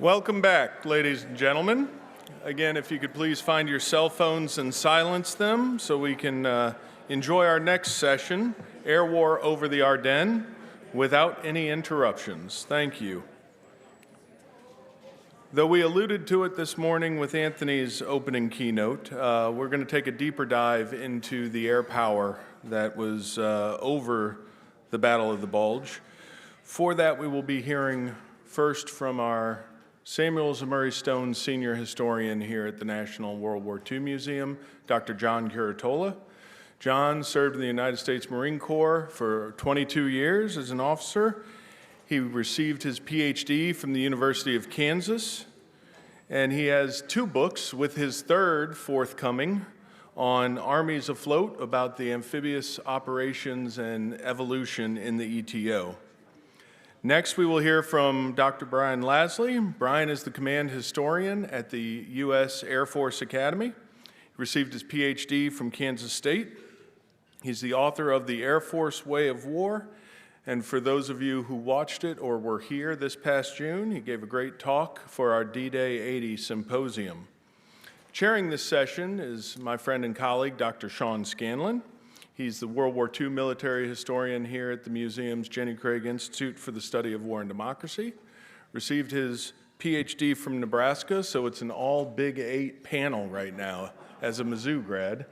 Welcome back, ladies and gentlemen. Again, if you could please find your cell phones and silence them so we can enjoy our next session, Air War Over the Ardennes, without any interruptions. Thank you. Though we alluded to it this morning with Anthony's opening keynote, we're going to take a deeper dive into the air power that was over the Battle of the Bulge. For that, we will be hearing first from our Samuel Murray Stone Senior Historian here at the National World War II Museum, Dr. John Curatola. John served in the United States Marine Corps for 22 years as an officer. He received his PhD from the University of Kansas, and he has 2 books, with his third forthcoming, on armies afloat, about the amphibious operations and evolution in the ETO. Next, we will hear from Dr. Brian Laslie. Brian is the command historian at the U.S. Air Force Academy. He received his PhD from Kansas State. He's the author of The Air Force Way of War, and for those of you who watched it or were here this past June, he gave a great talk for our D-Day 80 symposium. Chairing this session is my friend and colleague, Dr. Sean Scanlon. He's the World War II military historian here at the museum's Jenny Craig Institute for the Study of War and Democracy. Received his PhD from Nebraska, so it's an all Big 8 panel right now as a Mizzou grad.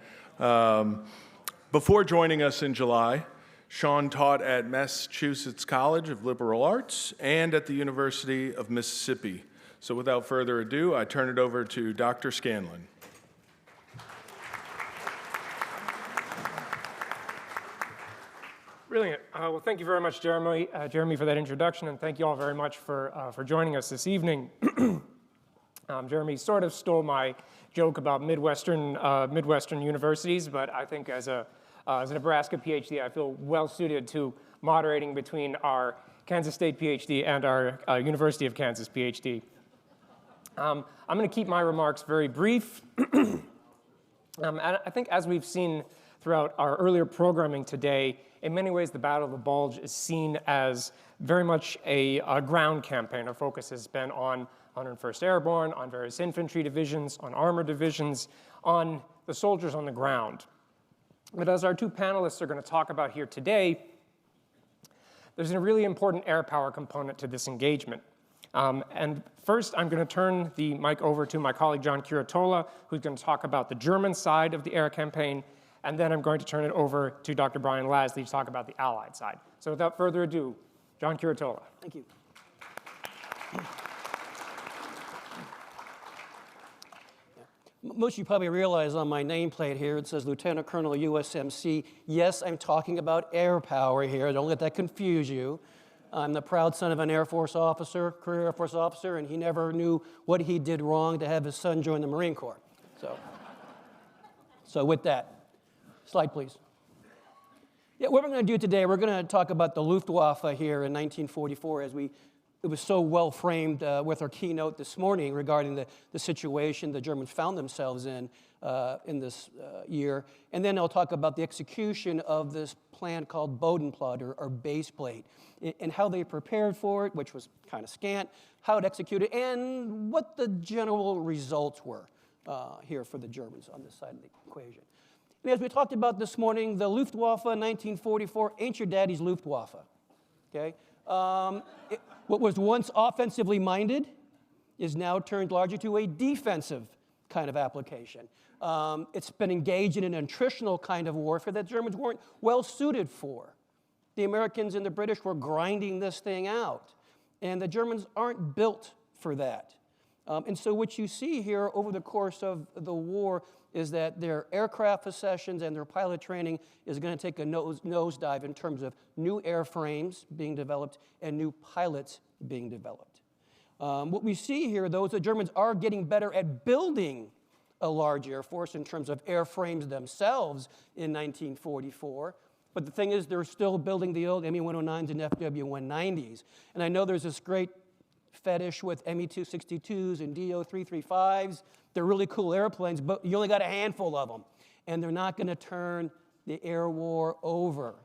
Before joining us in July, Sean taught at Massachusetts College of Liberal Arts and at the University of Mississippi. So without further ado, I turn it over to Dr. Scanlon. Brilliant. Well, thank you very much, Jeremy, for that introduction, and thank you all very much for joining us this evening. Jeremy sort of stole my joke about Midwestern universities, but I think as a Nebraska PhD, I feel well suited to moderating between our Kansas State PhD and our University of Kansas PhD. I'm going to keep my remarks very brief. And I think, as we've seen throughout our earlier programming today, in many ways, the Battle of the Bulge is seen as very much a ground campaign. Our focus has been on 101st Airborne, on various infantry divisions, on armored divisions, on the soldiers on the ground. But as our 2 panelists are going to talk about here today, there's a really important air power component to this engagement. And first, I'm going to turn the mic over to my colleague, John Curatola, who's going to talk about the German side of the air campaign. And then I'm going to turn it over to Dr. Brian Laslie to talk about the Allied side. So without further ado, John Curatola. Thank you. Most of you probably realize on my nameplate here, it says Lieutenant Colonel USMC. Yes, I'm talking about air power here. Don't let that confuse you. I'm the proud son of an Air Force officer, career Air Force officer, and he never knew what he did wrong to have his son join the Marine Corps. So with that. Slide, please. Yeah, what we're going to do today, we're going to talk about the Luftwaffe here in 1944, as it was so well framed with our keynote this morning regarding the situation the Germans found themselves in this year. And then I'll talk about the execution of this plan called Bodenplatte, or base plate, and how they prepared for it, which was kind of scant, how it executed, and what the general results were here for the Germans on this side of the equation. And as we talked about this morning, the Luftwaffe 1944 ain't your daddy's Luftwaffe, okay? What was once offensively minded is now turned largely to a defensive kind of application. It's been engaged in an attritional kind of warfare that Germans weren't well suited for. The Americans and the British were grinding this thing out, and the Germans aren't built for that. And so what you see here over the course of the war is that their aircraft accessions and their pilot training is going to take a nosedive in terms of new airframes being developed and new pilots being developed. What we see here, though, is the Germans are getting better at building a large air force in terms of airframes themselves in 1944. But the thing is, they're still building the old Me-109s and FW-190s. And I know there's this great fetish with Me-262s and Do-335s. They're really cool airplanes, but you only got a handful of them. And they're not going to turn the air war over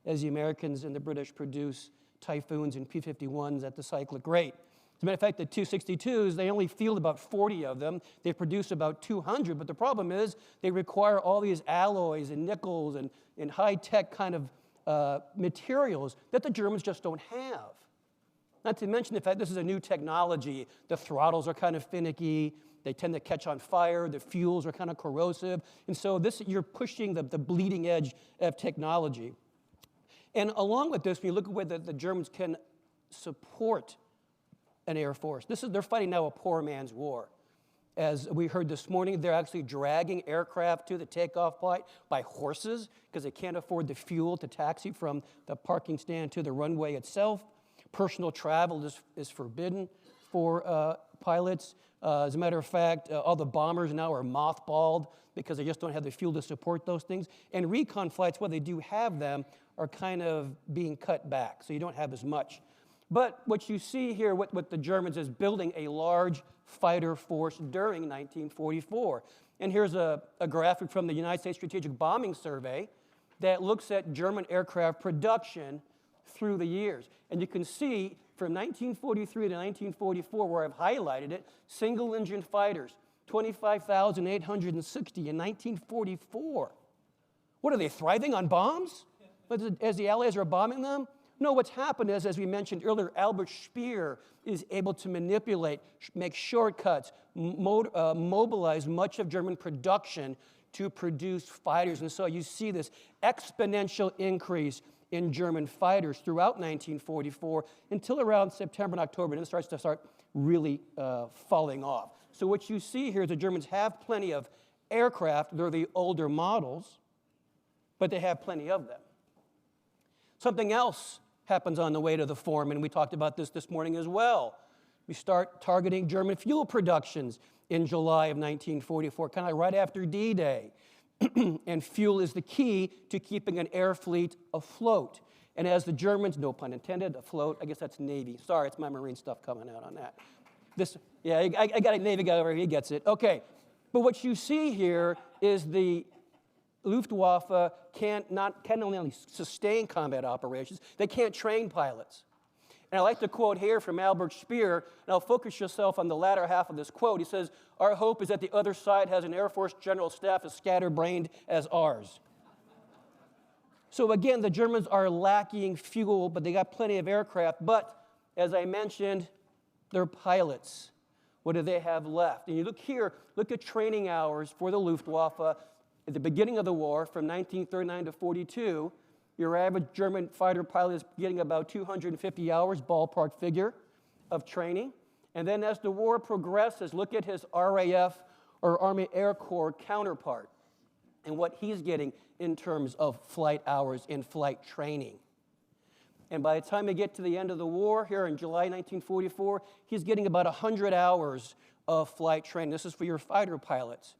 as the Americans and the British produce Typhoons and P-51s at the cyclic rate. As a matter of fact, the 262s, they only field about 40 of them. They produce about 200, but the problem is they require all these alloys and nickels and high-tech kind of materials that the Germans just don't have. Not to mention the fact this is a new technology. The throttles are kind of finicky. They tend to catch on fire. The fuels are kind of corrosive. And so you're pushing the bleeding edge of technology. And along with this, when you look at where the Germans can support an air force, they're fighting now a poor man's war. As we heard this morning, they're actually dragging aircraft to the takeoff point by horses because they can't afford the fuel to taxi from the parking stand to the runway itself. Personal travel is forbidden for pilots. As a matter of fact, all the bombers now are mothballed because they just don't have the fuel to support those things. And recon flights, while they do have them, are kind of being cut back, so you don't have as much. But what you see here with the Germans is building a large fighter force during 1944. And here's a graphic from the United States Strategic Bombing Survey that looks at German aircraft production through the years. And you can see from 1943 to 1944, where I've highlighted it, single-engine fighters, 25,860 in 1944. What are they, thriving on bombs as the Allies are bombing them? No, what's happened is, as we mentioned earlier, Albert Speer is able to manipulate, make shortcuts, mobilize much of German production to produce fighters. And so you see this exponential increase in German fighters throughout 1944 until around September and October, and it starts to really falling off. So what you see here is the Germans have plenty of aircraft. They're the older models, but they have plenty of them. Something else happens on the way to the Forum, and we talked about this morning as well. We start targeting German fuel productions in July of 1944, kind of right after D-Day. And fuel is the key to keeping an air fleet afloat. And as the Germans, no pun intended, afloat, I guess that's Navy. Sorry, it's my Marine stuff coming out on that. I got a Navy guy over here, he gets it. Okay, but what you see here is the Luftwaffe can only sustain combat operations, they can't train pilots. And I like the quote here from Albert Speer, and I'll focus yourself on the latter half of this quote. He says, "Our hope is that the other side has an Air Force general staff as scatterbrained as ours." So again, the Germans are lacking fuel, but they got plenty of aircraft. But as I mentioned, they're pilots. What do they have left? And you look here, look at training hours for the Luftwaffe at the beginning of the war from 1939 to 42. Your average German fighter pilot is getting about 250 hours, ballpark figure, of training. And then as the war progresses, look at his RAF or Army Air Corps counterpart and what he's getting in terms of flight hours in flight training. And by the time we get to the end of the war here in July 1944, he's getting about 100 hours of flight training. This is for your fighter pilots.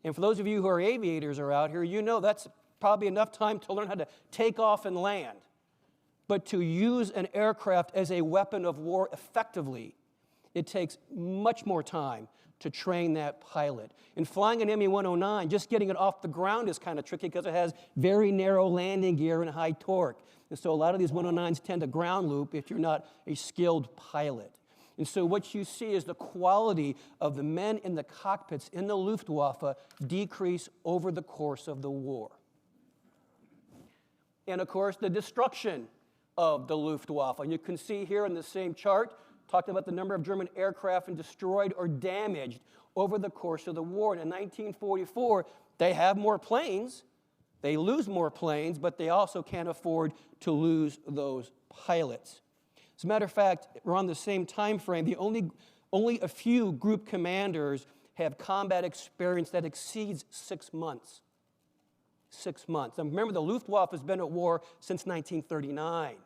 And for those of you who are aviators are out here, you know that's probably enough time to learn how to take off and land. But to use an aircraft as a weapon of war effectively, it takes much more time to train that pilot. And flying an Me-109, just getting it off the ground is kind of tricky because it has very narrow landing gear and high torque. And so a lot of these 109s tend to ground loop if you're not a skilled pilot. And so what you see is the quality of the men in the cockpits in the Luftwaffe decrease over the course of the war. And of course, the destruction of the Luftwaffe. And you can see here in the same chart, talking about the number of German aircraft destroyed or damaged over the course of the war. And in 1944, they have more planes, they lose more planes, but they also can't afford to lose those pilots. As a matter of fact, around the same time frame, only a few group commanders have combat experience that exceeds 6 months. 6 months. And remember, the Luftwaffe has been at war since 1939.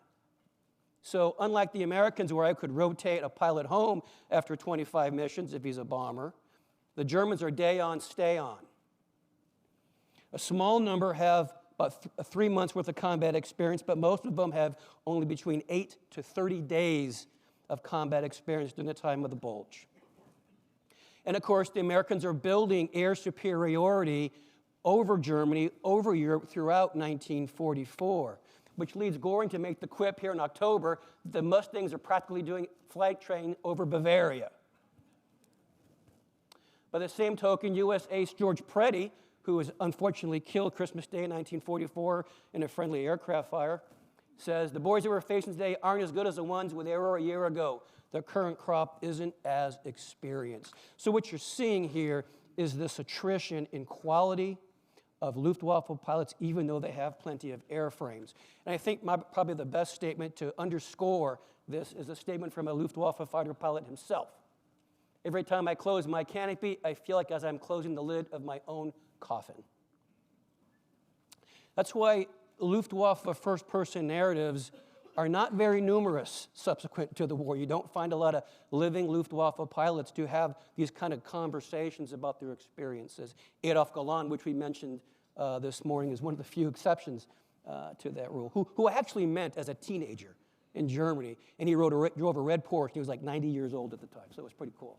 So unlike the Americans, where I could rotate a pilot home after 25 missions if he's a bomber, the Germans are day on, stay on. A small number have about 3 months worth of combat experience, but most of them have only between 8 to 30 days of combat experience during the time of the Bulge. And of course, the Americans are building air superiority over Germany, over Europe throughout 1944. which leads Göring to make the quip here in October that the Mustangs are practically doing flight training over Bavaria. By the same token, U.S. ace George Preddy, who was unfortunately killed Christmas Day in 1944 in a friendly aircraft fire, says, the boys that we're facing today aren't as good as the ones they were a year ago. The current crop isn't as experienced. So what you're seeing here is this attrition in quality of Luftwaffe pilots, even though they have plenty of airframes. And I think probably the best statement to underscore this is a statement from a Luftwaffe fighter pilot himself. Every time I close my canopy, I feel like as I'm closing the lid of my own coffin. That's why Luftwaffe first-person narratives are not very numerous subsequent to the war. You don't find a lot of living Luftwaffe pilots to have these kind of conversations about their experiences. Adolf Galland, which we mentioned this morning, is one of the few exceptions to that rule, who I actually met as a teenager in Germany, and he drove a red Porsche. He was like 90 years old at the time, so it was pretty cool.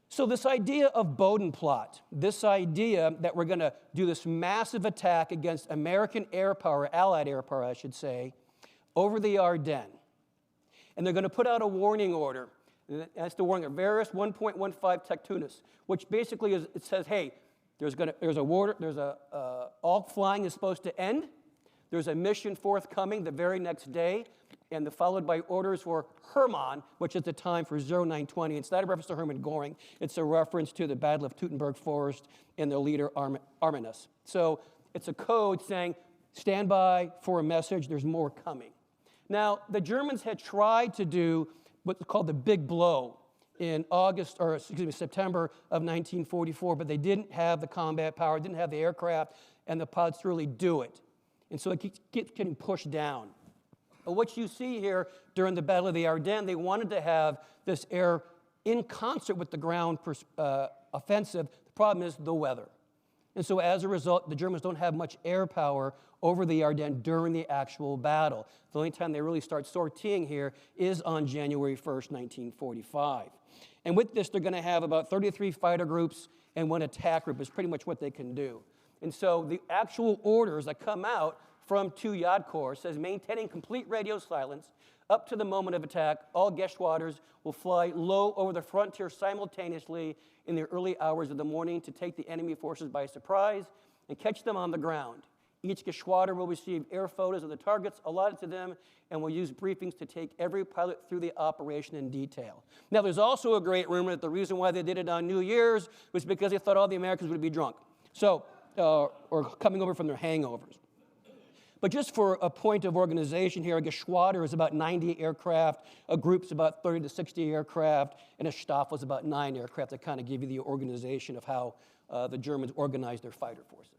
So this idea of Bodenplot, this idea that we're going to do this massive attack against American air power, Allied air power, I should say, over the Ardennes. And they're going to put out a warning order. And that's the warning of Varus 1.15 Tectunus, which basically is, it says, hey, all flying is supposed to end. There's a mission forthcoming the very next day, and followed by orders for Hermann, which is the time for 0920. It's not a reference to Hermann Göring. It's a reference to the Battle of Teutoburg Forest and their leader, Arminius. So it's a code saying, stand by for a message. There's more coming. Now, the Germans had tried to do what's called the big blow in September of 1944, but they didn't have the combat power, didn't have the aircraft, and the pilots to really do it. And so it keeps getting pushed down. But what you see here during the Battle of the Ardennes, they wanted to have this air in concert with the ground offensive. The problem is the weather. And so as a result, the Germans don't have much air power over the Ardennes during the actual battle. The only time they really start sortying here is on January 1st, 1945. And with this, they're going to have about 33 fighter groups and one attack group is pretty much what they can do. And so the actual orders that come out from 2 Yacht Corps says maintaining complete radio silence up to the moment of attack. All Geschwaders will fly low over the frontier simultaneously in the early hours of the morning to take the enemy forces by surprise and catch them on the ground. Each Geschwader will receive air photos of the targets allotted to them and will use briefings to take every pilot through the operation in detail. Now, there's also a great rumor that the reason why they did it on New Year's was because they thought all the Americans would be drunk. So, or coming over from their hangovers. But just for a point of organization here, a Geschwader is about 90 aircraft, a group's about 30 to 60 aircraft, and a Staff was about 9 aircraft that kind of give you the organization of how the Germans organized their fighter forces.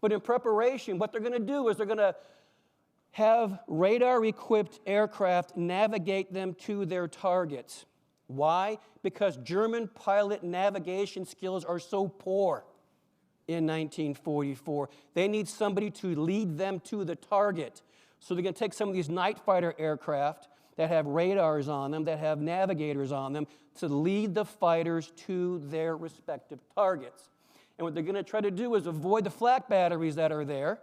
But in preparation, what they're going to do is they're going to have radar-equipped aircraft navigate them to their targets. Why? Because German pilot navigation skills are so poor. In 1944. They need somebody to lead them to the target. So they're going to take some of these night fighter aircraft that have radars on them, that have navigators on them, to lead the fighters to their respective targets. And what they're going to try to do is avoid the flak batteries that are there,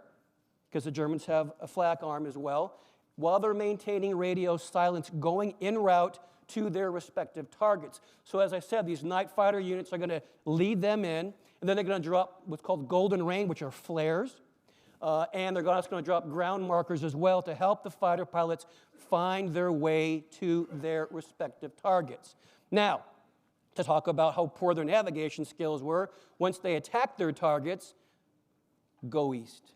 because the Germans have a flak arm as well, while they're maintaining radio silence going en route to their respective targets. So as I said, these night fighter units are going to lead them in, and then they're going to drop what's called golden rain, which are flares. And they're also going to drop ground markers as well to help the fighter pilots find their way to their respective targets. Now, to talk about how poor their navigation skills were, once they attacked their targets, go east.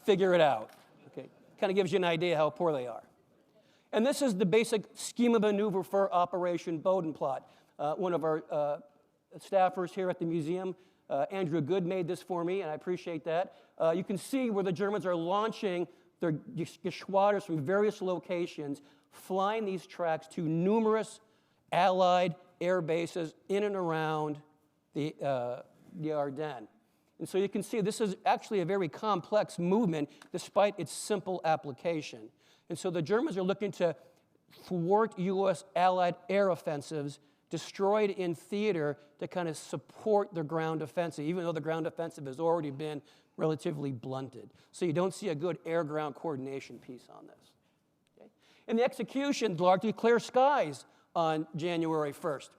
Figure it out. Okay, kind of gives you an idea how poor they are. And this is the basic scheme of maneuver for Operation Bodenplot. One of our staffers here at the museum, Andrew Good, made this for me, and I appreciate that. You can see where the Germans are launching their Geschwaders from various locations, flying these tracks to numerous Allied air bases in and around the Ardennes. And so you can see this is actually a very complex movement despite its simple application. And so the Germans are looking to thwart U.S. Allied air offensives destroyed in theater to kind of support their ground offensive, even though the ground offensive has already been relatively blunted. So you don't see a good air-ground coordination piece on this. Okay? And the execution, largely clear skies on January 1st.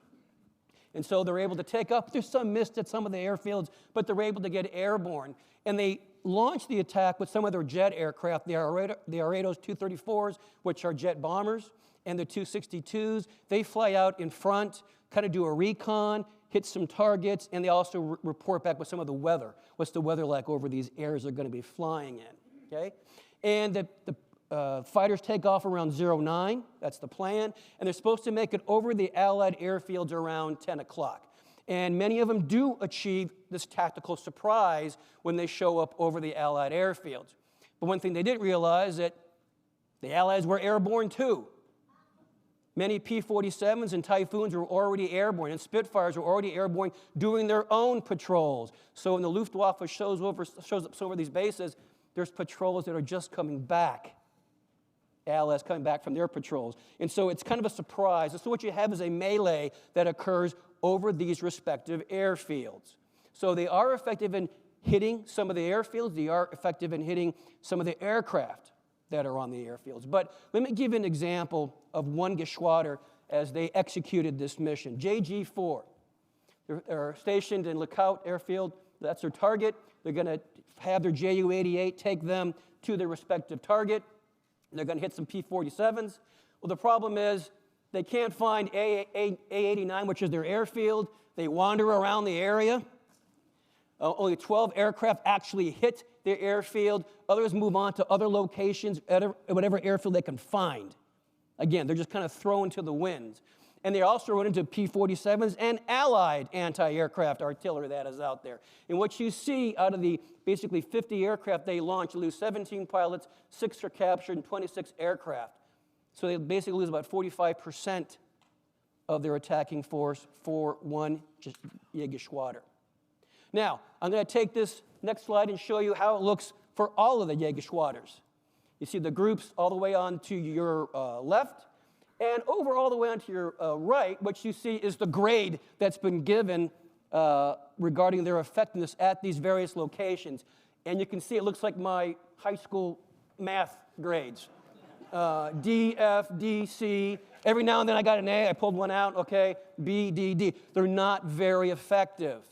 And so they're able to take up, there's some mist at some of the airfields, but they're able to get airborne. And they launched the attack with some of their jet aircraft, the Aredos 234s, which are jet bombers, and the 262s. They fly out in front, kind of do a recon, hit some targets, and they also report back with some of the weather. What's the weather like over these areas they're going to be flying in, okay? And the fighters take off around 09, that's the plan, and they're supposed to make it over the Allied airfields around 10 o'clock. And many of them do achieve this tactical surprise when they show up over the Allied airfields. But one thing they didn't realize that the Allies were airborne too. Many P-47s and Typhoons were already airborne, and Spitfires were already airborne doing their own patrols. So when the Luftwaffe shows up over these bases, there's patrols that are just coming back. Allies coming back from their patrols. And so it's kind of a surprise. And so what you have is a melee that occurs over these respective airfields. So they are effective in hitting some of the airfields. They are effective in hitting some of the aircraft that are on the airfields. But let me give you an example of one Geschwader as they executed this mission. JG-4. They're stationed in Lookout Airfield. That's their target. They're going to have their Ju-88 take them to their respective target. They're going to hit some P-47s. Well, the problem is they can't find A-89, which is their airfield. They wander around the area. Only 12 aircraft actually hit their airfield. Others move on to other locations, whatever airfield they can find. Again, they're just kind of thrown to the winds. And they also run into P-47s and Allied anti-aircraft artillery that is out there. And what you see out of the basically 50 aircraft they launched, you lose 17 pilots, 6 are captured, and 26 aircraft. So they basically lose about 45% of their attacking force for one Jägerschwader. Now, I'm going to take this next slide and show you how it looks for all of the Jägerschwaders. You see the groups all the way on to your left, and over all the way onto your right, what you see is the grade that's been given regarding their effectiveness at these various locations. And you can see it looks like my high school math grades. D, F, D, C. Every now and then I got an A, I pulled one out, okay? B, D, D. They're not very effective,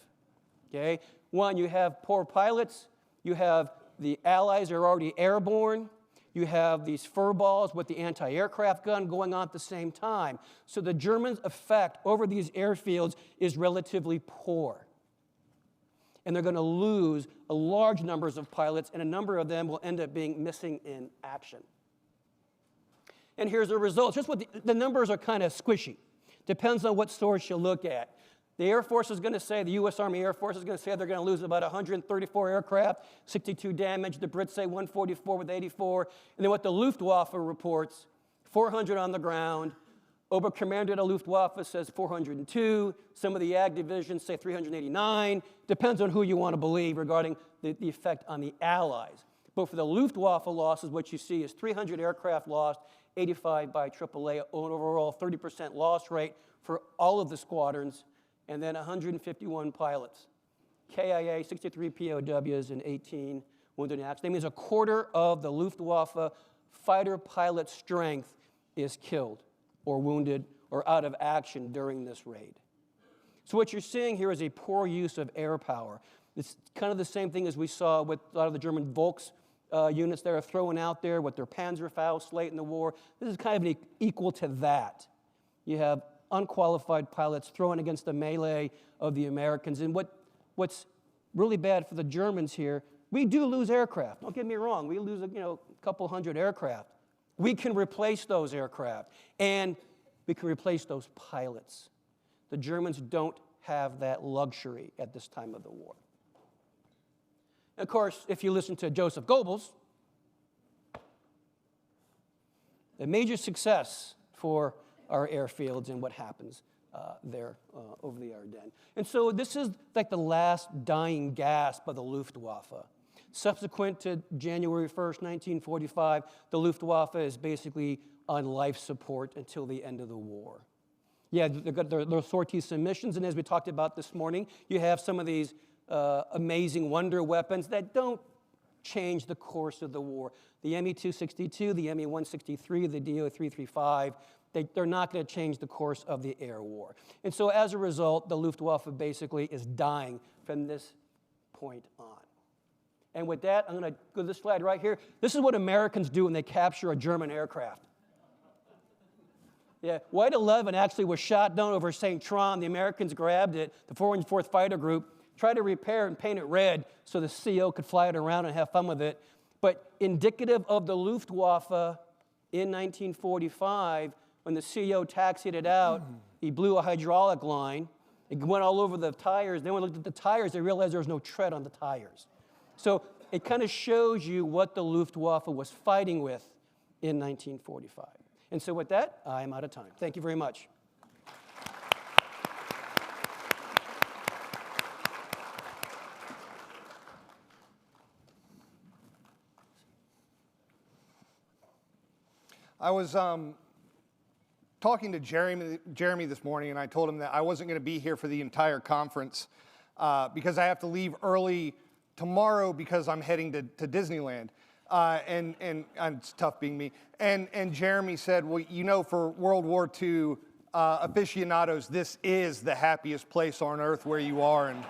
okay? One, you have poor pilots. You have the Allies are already airborne. You have these furballs with the anti-aircraft gun going on at the same time. So the Germans' effect over these airfields is relatively poor. And they're going to lose a large numbers of pilots, and a number of them will end up being missing in action. And here's the results. Just what the numbers are kind of squishy. Depends on what source you look at. The Air Force is going to say, the U.S. Army Air Force is going to say they're going to lose about 134 aircraft, 62 damaged. The Brits say 144 with 84. And then what the Luftwaffe reports, 400 on the ground. Oberkommandeur der Luftwaffe says 402. Some of the AG divisions say 389. Depends on who you want to believe regarding the effect on the Allies. But for the Luftwaffe losses, what you see is 300 aircraft lost, 85 by AAA, overall 30% loss rate for all of the squadrons, and then 151 pilots. KIA, 63 POWs, and 18 wounded in action. That means a quarter of the Luftwaffe fighter pilot strength is killed or wounded or out of action during this raid. So what you're seeing here is a poor use of air power. It's kind of the same thing as we saw with a lot of the German Volks units that are thrown out there with their Panzerfaust late in the war. This is kind of equal to that. You have unqualified pilots thrown against the melee of the Americans. And what's really bad for the Germans here, we do lose aircraft. Don't get me wrong. We lose a couple hundred aircraft. We can replace those aircraft, and we can replace those pilots. The Germans don't have that luxury at this time of the war. And of course, if you listen to Joseph Goebbels, a major success for our airfields and what happens there over the Ardennes. And so this is like the last dying gasp of the Luftwaffe. Subsequent to January 1st, 1945, the Luftwaffe is basically on life support until the end of the war. Yeah, they've got their sortie submissions, and as we talked about this morning, you have some of these amazing wonder weapons that don't change the course of the war. The Me-262, the Me-163, the Do-335, they're not going to change the course of the air war. And so as a result, the Luftwaffe basically is dying from this point on. And with that, I'm going to go to this slide right here. This is what Americans do when they capture a German aircraft. Yeah, White 11 actually was shot down over St. Tron. The Americans grabbed it, the 404th Fighter Group, tried to repair and paint it red so the CO could fly it around and have fun with it. But indicative of the Luftwaffe in 1945, when the CO taxied it out, he blew a hydraulic line. It went all over the tires. Then when they looked at the tires, they realized there was no tread on the tires. So it kind of shows you what the Luftwaffe was fighting with in 1945. And so with that, I'm out of time. Thank you very much. I was talking to Jeremy this morning, and I told him that I wasn't going to be here for the entire conference because I have to leave early tomorrow because I'm heading to Disneyland. And it's tough being me. And Jeremy said, well, you know, for World War II aficionados, this is the happiest place on earth where you are. And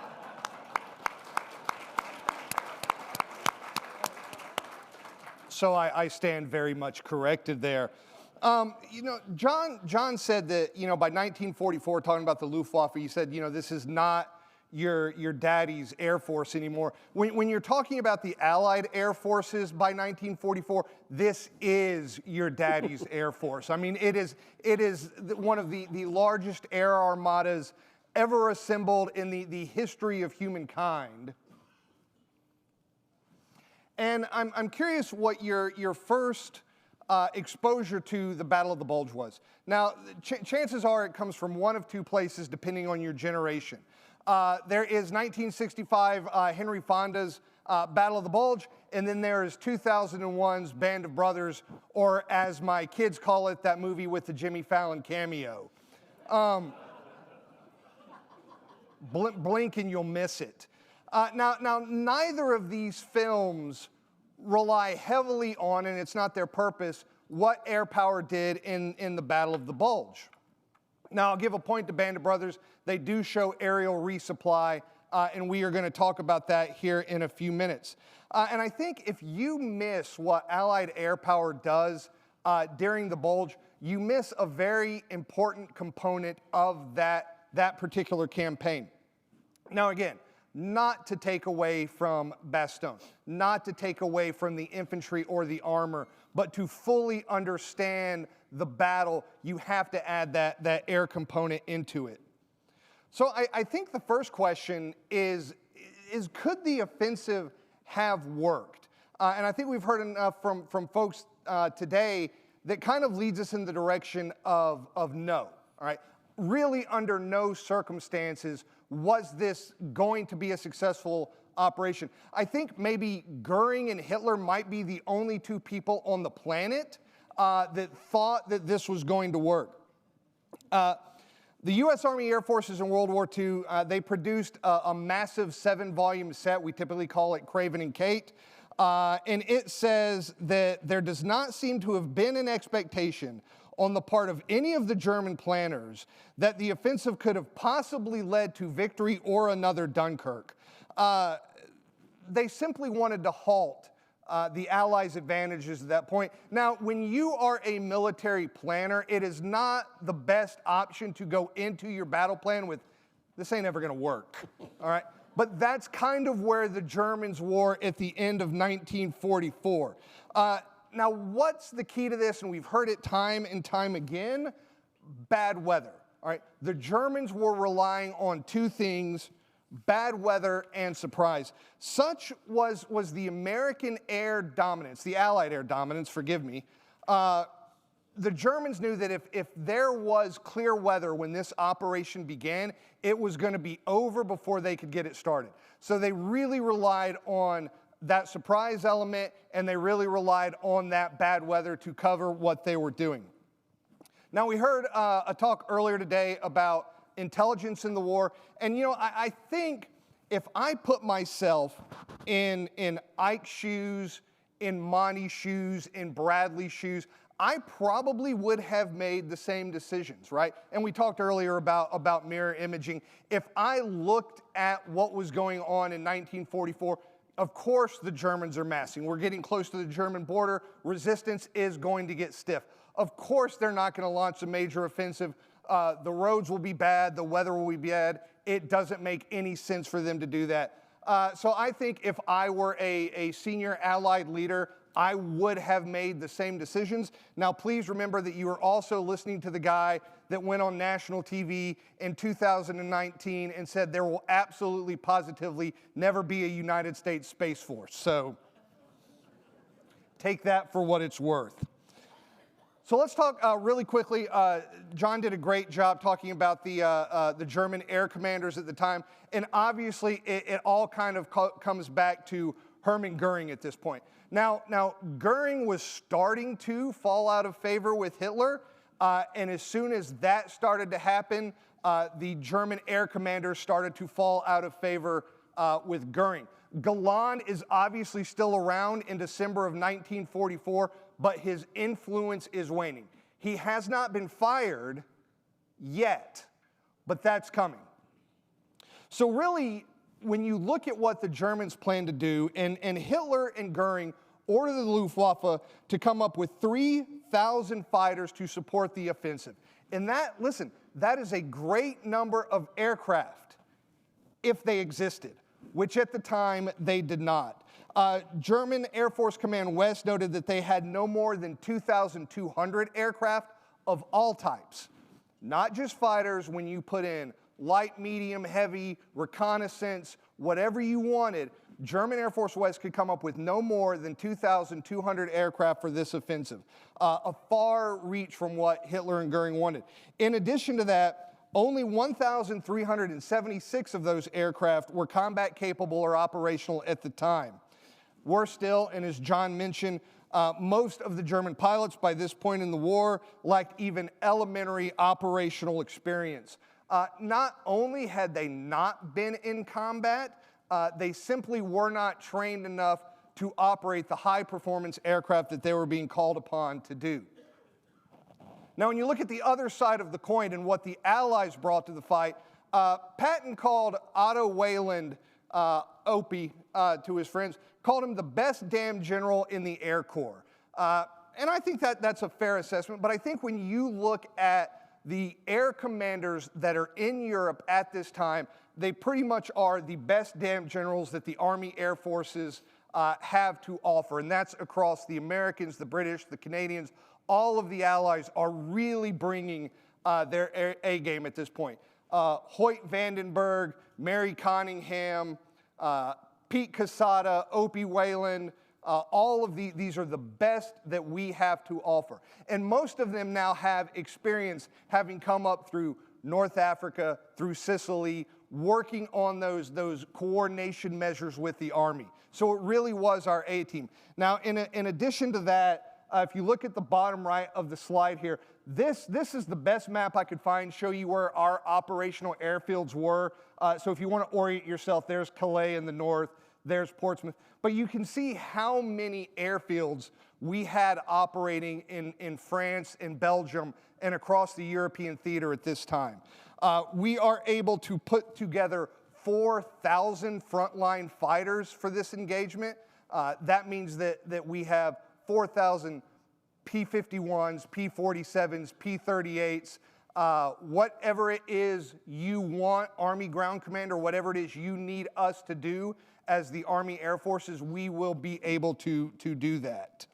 so I stand very much corrected there. You know, John said that, you know, by 1944, talking about the Luftwaffe, he said, you know, this is not your daddy's Air Force anymore. When you're talking about the Allied Air Forces by 1944, this is your daddy's Air Force. I mean, it is one of the largest air armadas ever assembled in the history of humankind. And I'm curious what your first exposure to the Battle of the Bulge was. Now, chances are it comes from one of two places, depending on your generation. There is 1965 Henry Fonda's Battle of the Bulge, and then there is 2001's Band of Brothers, or as my kids call it, that movie with the Jimmy Fallon cameo. Blink and you'll miss it. Now, neither of these films rely heavily on, and it's not their purpose, what air power did in the Battle of the Bulge. Now, I'll give a point to Band of Brothers. They do show aerial resupply, and we are going to talk about that here in a few minutes. And I think if you miss what Allied air power does during the Bulge, you miss a very important component of that particular campaign. Now, again, not to take away from Bastogne, not to take away from the infantry or the armor, but to fully understand the battle, you have to add that air component into it. So I think the first question is could the offensive have worked? And I think we've heard enough from folks today that kind of leads us in the direction of no, all right? Really, under no circumstances was this going to be a successful operation. I think maybe Goering and Hitler might be the only two people on the planet that thought that this was going to work. The U.S. Army Air Forces in World War II, they produced a massive 7-volume set. We typically call it Craven and Kate. And it says that there does not seem to have been an expectation on the part of any of the German planners that the offensive could have possibly led to victory or another Dunkirk. They simply wanted to halt the Allies' advantages at that point. Now, when you are a military planner, it is not the best option to go into your battle plan with, this ain't ever gonna work, all right? But that's kind of where the Germans were at the end of 1944. Now, what's the key to this? And we've heard it time and time again, bad weather, all right? The Germans were relying on two things, bad weather and surprise. Such was the American air dominance, the Allied air dominance, forgive me. The Germans knew that if there was clear weather when this operation began, it was going to be over before they could get it started. So they really relied on that surprise element, and they really relied on that bad weather to cover what they were doing. Now, we heard a talk earlier today about intelligence in the war, and I think if I put myself in Ike's shoes, in Monty's shoes, in Bradley's shoes, I probably would have made the same decisions, right? And we talked earlier about mirror imaging. If I looked at what was going on in 1944, of course the Germans are massing. We're getting close to the German border. Resistance is going to get stiff. Of course they're not going to launch a major offensive. The roads will be bad. The weather will be bad. It doesn't make any sense for them to do that. So I think if I were a senior Allied leader, I would have made the same decisions. Now, please remember that you are also listening to the guy that went on national TV in 2019 and said there will absolutely, positively never be a United States Space Force. So take that for what it's worth. So let's talk really quickly. John did a great job talking about the German air commanders at the time. And obviously, it all kind of comes back to Hermann Goering at this point. Now, Goering was starting to fall out of favor with Hitler. And as soon as that started to happen, the German air commanders started to fall out of favor with Goering. Golan is obviously still around in December of 1944, but his influence is waning. He has not been fired yet, but that's coming. So really, when you look at what the Germans plan to do, and Hitler and Goering ordered the Luftwaffe to come up with 3,000 fighters to support the offensive. And that, listen, that is a great number of aircraft if they existed, which at the time they did not. German Air Force Command West noted that they had no more than 2,200 aircraft of all types. Not just fighters. When you put in light, medium, heavy, reconnaissance, whatever you wanted, German Air Force West could come up with no more than 2,200 aircraft for this offensive. A far reach from what Hitler and Goering wanted. In addition to that, only 1,376 of those aircraft were combat capable or operational at the time. Worse still, and as John mentioned, most of the German pilots by this point in the war lacked even elementary operational experience. Not only had they not been in combat, they simply were not trained enough to operate the high-performance aircraft that they were being called upon to do. Now, when you look at the other side of the coin and what the Allies brought to the fight, Patton called Otto Weyland, Opie, to his friends, called him the best damn general in the Air Corps. And I think that's a fair assessment, but I think when you look at the air commanders that are in Europe at this time, they pretty much are the best damn generals that the Army Air Forces have to offer. And that's across the Americans, the British, the Canadians. All of the Allies are really bringing their A game at this point. Hoyt Vandenberg, Mary Conyngham, Pete Casada, Opie Weyland, all of these are the best that we have to offer. And most of them now have experience having come up through North Africa, through Sicily, working on those coordination measures with the Army. So it really was our A team. Now, in addition to that, if you look at the bottom right of the slide here, this is the best map I could find, show you where our operational airfields were. So if you want to orient yourself, there's Calais in the north, there's Portsmouth. But you can see how many airfields we had operating in France, in Belgium, and across the European theater at this time. We are able to put together 4,000 frontline fighters for this engagement. That means that we have 4,000 P-51s, P-47s, P-38s, whatever it is you want, Army Ground Command, or whatever it is you need us to do as the Army Air Forces, we will be able to do that.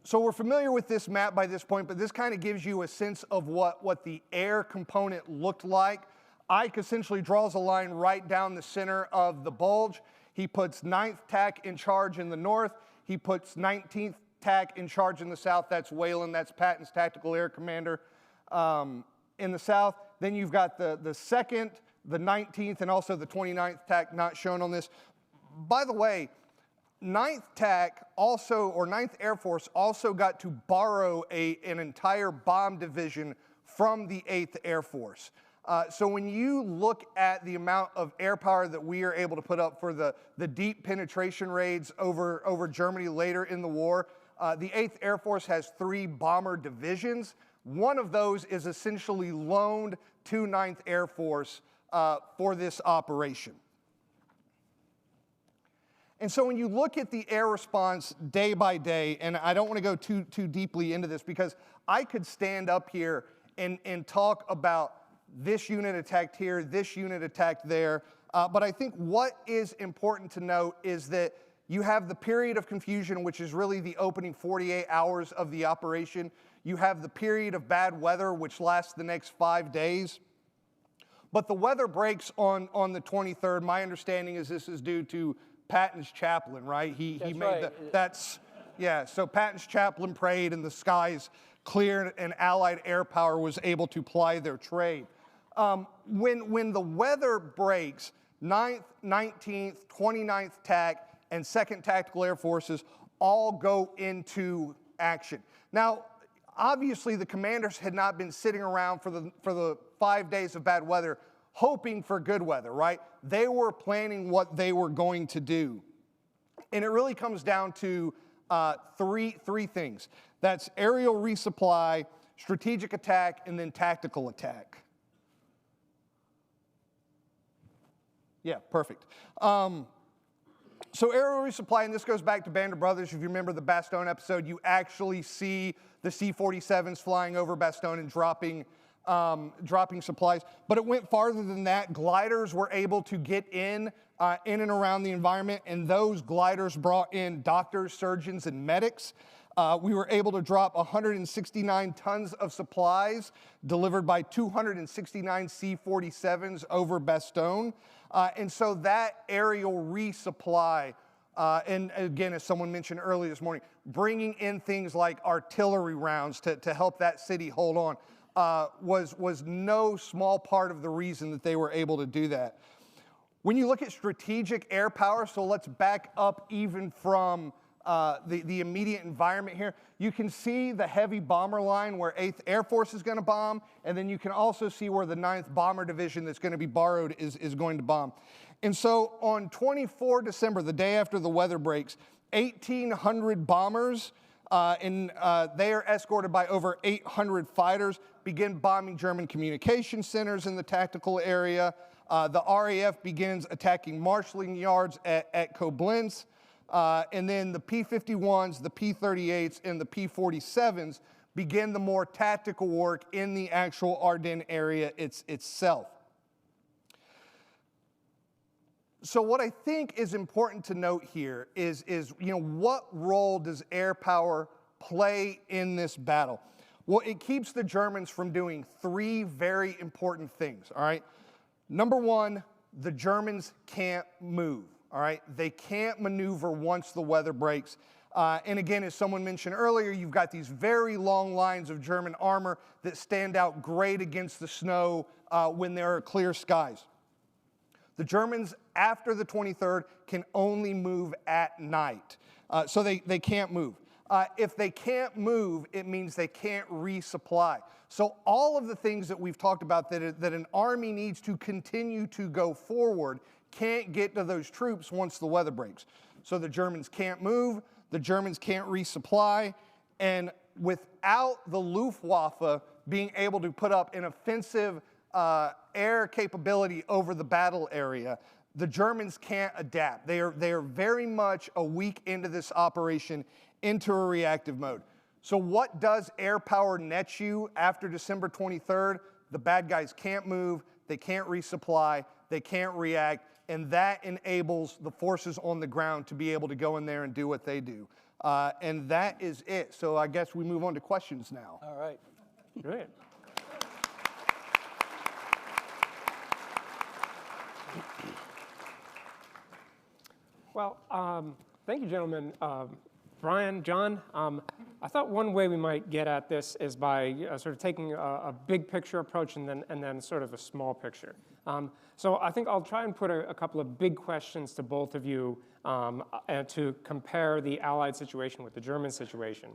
So we're familiar with this map by this point, but this kind of gives you a sense of what the air component looked like. Ike essentially draws a line right down the center of the Bulge. He puts 9th TAC in charge in the north. He puts 19th TAC in charge in the south. That's Weyland, that's Patton's tactical air commander in the south. Then you've got the 2nd, the 19th, and also the 29th TAC not shown on this. By the way, Ninth TAC also, or 9th Air Force also got to borrow an entire bomb division from the 8th Air Force. So when you look at the amount of air power that we are able to put up for the deep penetration raids over Germany later in the war, the 8th Air Force has 3 bomber divisions. One of those is essentially loaned to 9th Air Force for this operation. And so when you look at the air response day by day, and I don't want to go too deeply into this because I could stand up here and talk about this unit attacked here, this unit attacked there, but I think what is important to note is that you have the period of confusion, which is really the opening 48 hours of the operation. You have the period of bad weather, which lasts the next 5 days. But the weather breaks on the 23rd. My understanding is this is due to Patton's chaplain, right? He made right. So Patton's chaplain prayed and the skies cleared and Allied air power was able to ply their trade. When the weather breaks, 9th, 19th, 29th TAC, and 2nd Tactical Air Forces all go into action. Now, obviously the commanders had not been sitting around for the 5 days of bad weather hoping for good weather, right? They were planning what they were going to do. And it really comes down to three things. That's aerial resupply, strategic attack, and then tactical attack. Yeah, perfect. So aerial resupply, and this goes back to Band of Brothers. If you remember the Bastogne episode, you actually see the C-47s flying over Bastogne and dropping supplies. But it went farther than that. Gliders were able to get in and around the environment, and those gliders brought in doctors, surgeons, and medics. We were able to drop 169 tons of supplies delivered by 269 C-47s over Bastogne. And so that aerial resupply, and again, as someone mentioned earlier this morning, bringing in things like artillery rounds to help that city hold on, was no small part of the reason that they were able to do that. When you look at strategic air power, so let's back up even from the immediate environment here, you can see the heavy bomber line where 8th Air Force is going to bomb, and then you can also see where the 9th Bomber Division that's going to be borrowed is going to bomb. And so on 24 December, the day after the weather breaks, 1,800 bombers, and they are escorted by over 800 fighters, begin bombing German communication centers in the tactical area. The RAF begins attacking marshalling yards at Koblenz. And then the P-51s, the P-38s, and the P-47s begin the more tactical work in the actual Ardennes area itself. So what I think is important to note here is what role does air power play in this battle? Well, it keeps the Germans from doing 3 very important things, all right? Number 1, the Germans can't move. All right, they can't maneuver once the weather breaks. And again, as someone mentioned earlier, you've got these very long lines of German armor that stand out great against the snow when there are clear skies. The Germans, after the 23rd, can only move at night. So they can't move. If they can't move, it means they can't resupply. So all of the things that we've talked about that an army needs to continue to go forward can't get to those troops once the weather breaks. So the Germans can't move, the Germans can't resupply, and without the Luftwaffe being able to put up an offensive air capability over the battle area, the Germans can't adapt. They are very much a week into this operation into a reactive mode. So what does air power net you after December 23rd? The bad guys can't move, they can't resupply, they can't react, and that enables the forces on the ground to be able to go in there and do what they do. And that is it. So I guess we move on to questions now. All right. Great. Well, thank you, gentlemen. Brian, John, I thought one way we might get at this is by sort of taking a big picture approach and then sort of a small picture. So I think I'll try and put a couple of big questions to both of you and to compare the Allied situation with the German situation.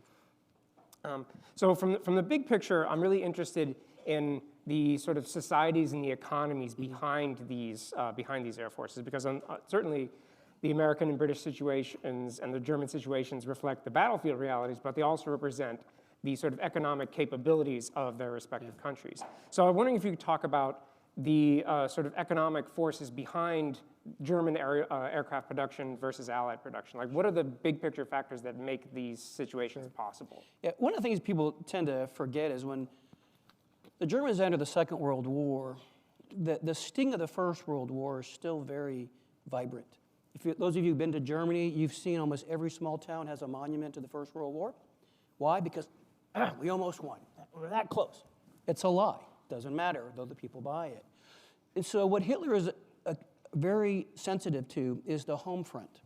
So from the big picture, I'm really interested in the sort of societies and the economies behind these air forces, because certainly the American and British situations and the German situations reflect the battlefield realities, but they also represent the sort of economic capabilities of their respective countries. So I'm wondering if you could talk about the sort of economic forces behind German aircraft production versus Allied production. Like, what are the big picture factors that make these situations possible? Yeah, one of the things people tend to forget is when the Germans entered the Second World War, the sting of the First World War is still very vibrant. Those of you who've been to Germany, you've seen almost every small town has a monument to the First World War. Why? Because we almost won. We're that close. It's a lie. Doesn't matter, though the people buy it. And so what Hitler is very sensitive to is the home front,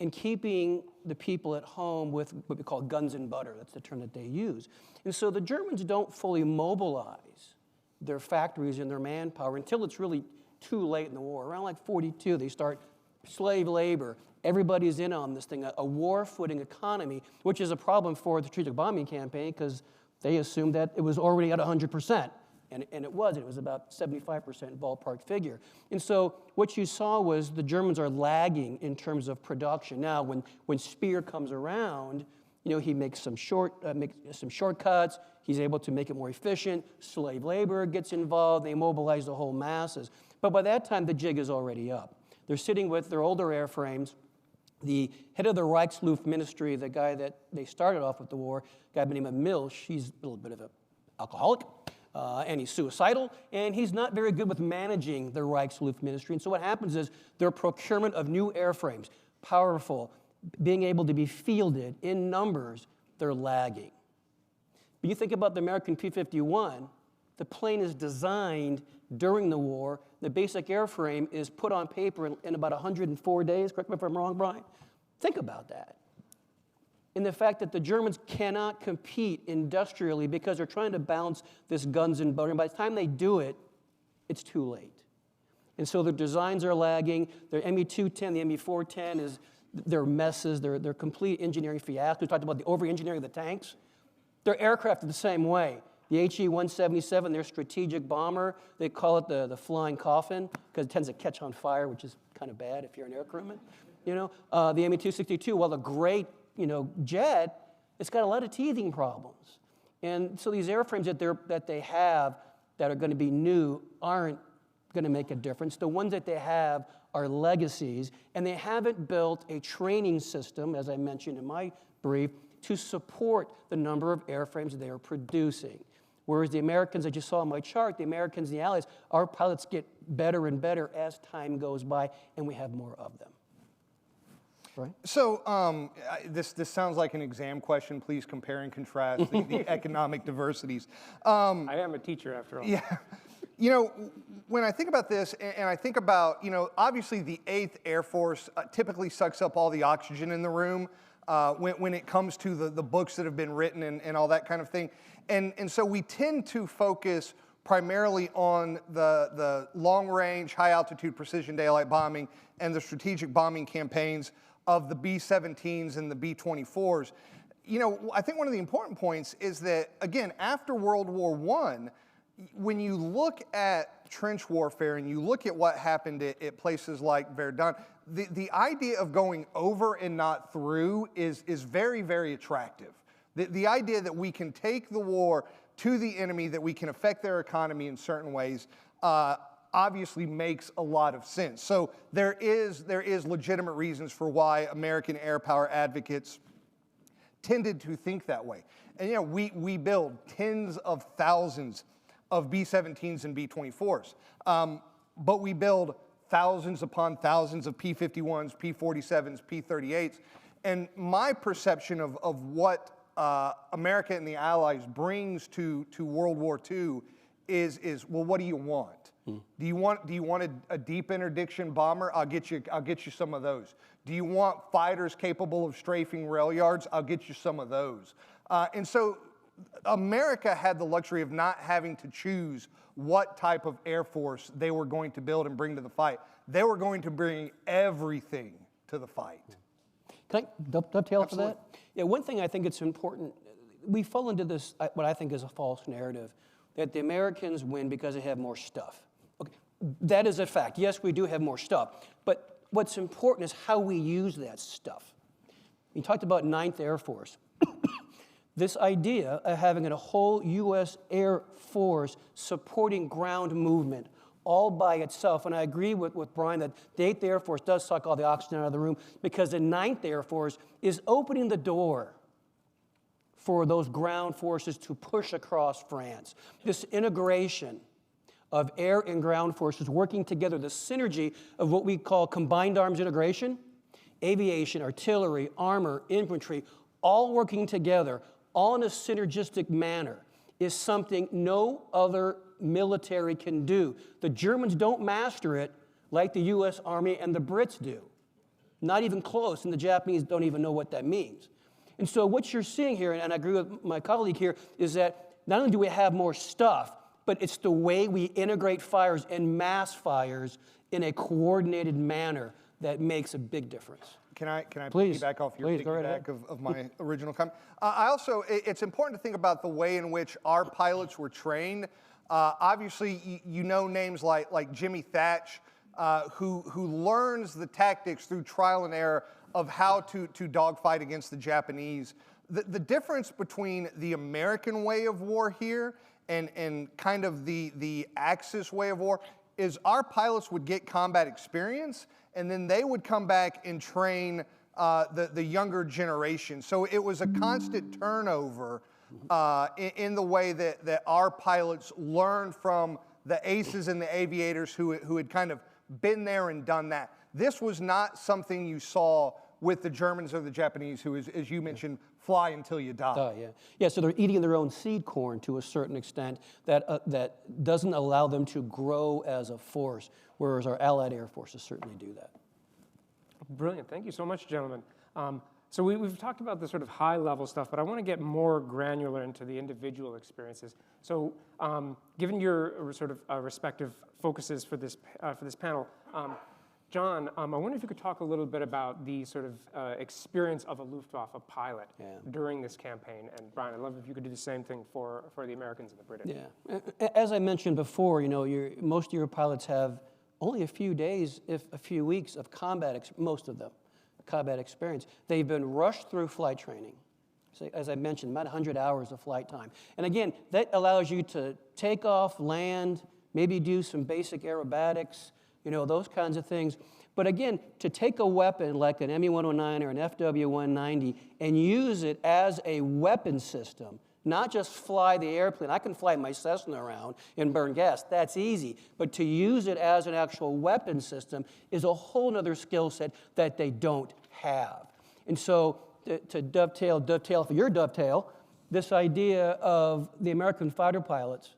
and keeping the people at home with what we call guns and butter. That's the term that they use. And so the Germans don't fully mobilize their factories and their manpower until it's really too late in the war. Around like 42, they start slave labor. Everybody's in on this thing, a war-footing economy, which is a problem for the strategic bombing campaign because they assumed that it was already at 100%. And it wasn't. It was about 75% ballpark figure. And so what you saw was the Germans are lagging in terms of production. Now, when Speer comes around, he makes some shortcuts. He's able to make it more efficient. Slave labor gets involved. They mobilize the whole masses. But by that time, the jig is already up. They're sitting with their older airframes. The head of the Reichsluft ministry, the guy that they started off with the war, a guy by the name of Milch, he's a little bit of an alcoholic. And he's suicidal, and he's not very good with managing the Reichsluft ministry. And so what happens is their procurement of new airframes, powerful, being able to be fielded in numbers, they're lagging. But you think about the American P-51, the plane is designed during the war. The basic airframe is put on paper in about 104 days. Correct me if I'm wrong, Brian. Think about that. And the fact that the Germans cannot compete industrially because they're trying to balance this guns and butter. And by the time they do it, it's too late. And so their designs are lagging. Their Me-210, the Me-410, is their messes. They're complete engineering fiasco. We talked about the over-engineering of the tanks. Their aircraft are the same way. The HE-177, their strategic bomber, they call it the flying coffin because it tends to catch on fire, which is kind of bad if you're an air crewman. The Me-262, while a great jet, it's got a lot of teething problems. And so these airframes that they have that are going to be new aren't going to make a difference. The ones that they have are legacies, and they haven't built a training system, as I mentioned in my brief, to support the number of airframes they are producing. Whereas the Americans, as you saw on my chart, the Americans and the Allies, our pilots get better and better as time goes by, and we have more of them. Right. So this sounds like an exam question. Please compare and contrast the economic diversities. I am a teacher after all. Yeah. When I think about this, and I think about, obviously the 8th Air Force typically sucks up all the oxygen in the room when it comes to the books that have been written and all that kind of thing. And so we tend to focus primarily on the long-range, high-altitude precision daylight bombing and the strategic bombing campaigns of the B-17s and the B-24s. I think one of the important points is that, again, after World War I, when you look at trench warfare and you look at what happened at places like Verdun, the idea of going over and not through is very, very attractive. The idea that we can take the war to the enemy, that we can affect their economy in certain ways, obviously makes a lot of sense. So there is legitimate reasons for why American air power advocates tended to think that way. And we build tens of thousands of B-17s and B-24s, but we build thousands upon thousands of P-51s, P-47s, P-38s. And my perception of what America and the Allies brings to World War II is well, what do you want? Do you want a deep interdiction bomber? I'll get you some of those. Do you want fighters capable of strafing rail yards? I'll get you some of those. And so America had the luxury of not having to choose what type of Air Force they were going to build and bring to the fight. They were going to bring everything to the fight. Can I dovetail off of that? Yeah, one thing I think it's important, we fall into this, what I think is a false narrative, that the Americans win because they have more stuff. Okay, that is a fact. Yes, we do have more stuff, but what's important is how we use that stuff. You talked about 9th Air Force. This idea of having a whole U.S. Air Force supporting ground movement all by itself, and I agree with Brian that the 8th Air Force does suck all the oxygen out of the room because the 9th Air Force is opening the door for those ground forces to push across France. This integration of air and ground forces working together, the synergy of what we call combined arms integration, aviation, artillery, armor, infantry, all working together, all in a synergistic manner, is something no other military can do. The Germans don't master it like the U.S. Army and the Brits do. Not even close, and the Japanese don't even know what that means. And so what you're seeing here, and I agree with my colleague here, is that not only do we have more stuff, but it's the way we integrate fires and mass fires in a coordinated manner that makes a big difference. Can I Please. piggyback off your Please, go right piggyback of my original comment? I also, it's important to think about the way in which our pilots were trained. Obviously, you know names like Jimmy Thatch, who learns the tactics through trial and error of how to dogfight against the Japanese. The difference between the American way of war here and kind of the Axis way of war is our pilots would get combat experience, and then they would come back and train the younger generation. So it was a constant turnover in the way that our pilots learned from the aces and the aviators who had kind of been there and done that. This was not something you saw with the Germans or the Japanese who, as you mentioned, fly until you die. Yeah, so they're eating their own seed corn to a certain extent that doesn't allow them to grow as a force, whereas our allied air forces certainly do that. Brilliant. Thank you so much, gentlemen. So we've talked about the sort of high-level stuff, but I want to get more granular into the individual experiences. So given your sort of respective focuses for this panel, John, I wonder if you could talk a little bit about the sort of experience of a Luftwaffe pilot during this campaign. And Brian, I'd love if you could do the same thing for the Americans and the British. Yeah, as I mentioned before, most of your pilots have only a few days, if a few weeks of combat, most of them, combat experience. They've been rushed through flight training. So, as I mentioned, about 100 hours of flight time. And again, that allows you to take off, land, maybe do some basic aerobatics, those kinds of things. But again, to take a weapon like an ME-109 or an FW-190 and use it as a weapon system, not just fly the airplane. I can fly my Cessna around and burn gas. That's easy. But to use it as an actual weapon system is a whole other skill set that they don't have. And so to dovetail for your dovetail, this idea of the American fighter pilots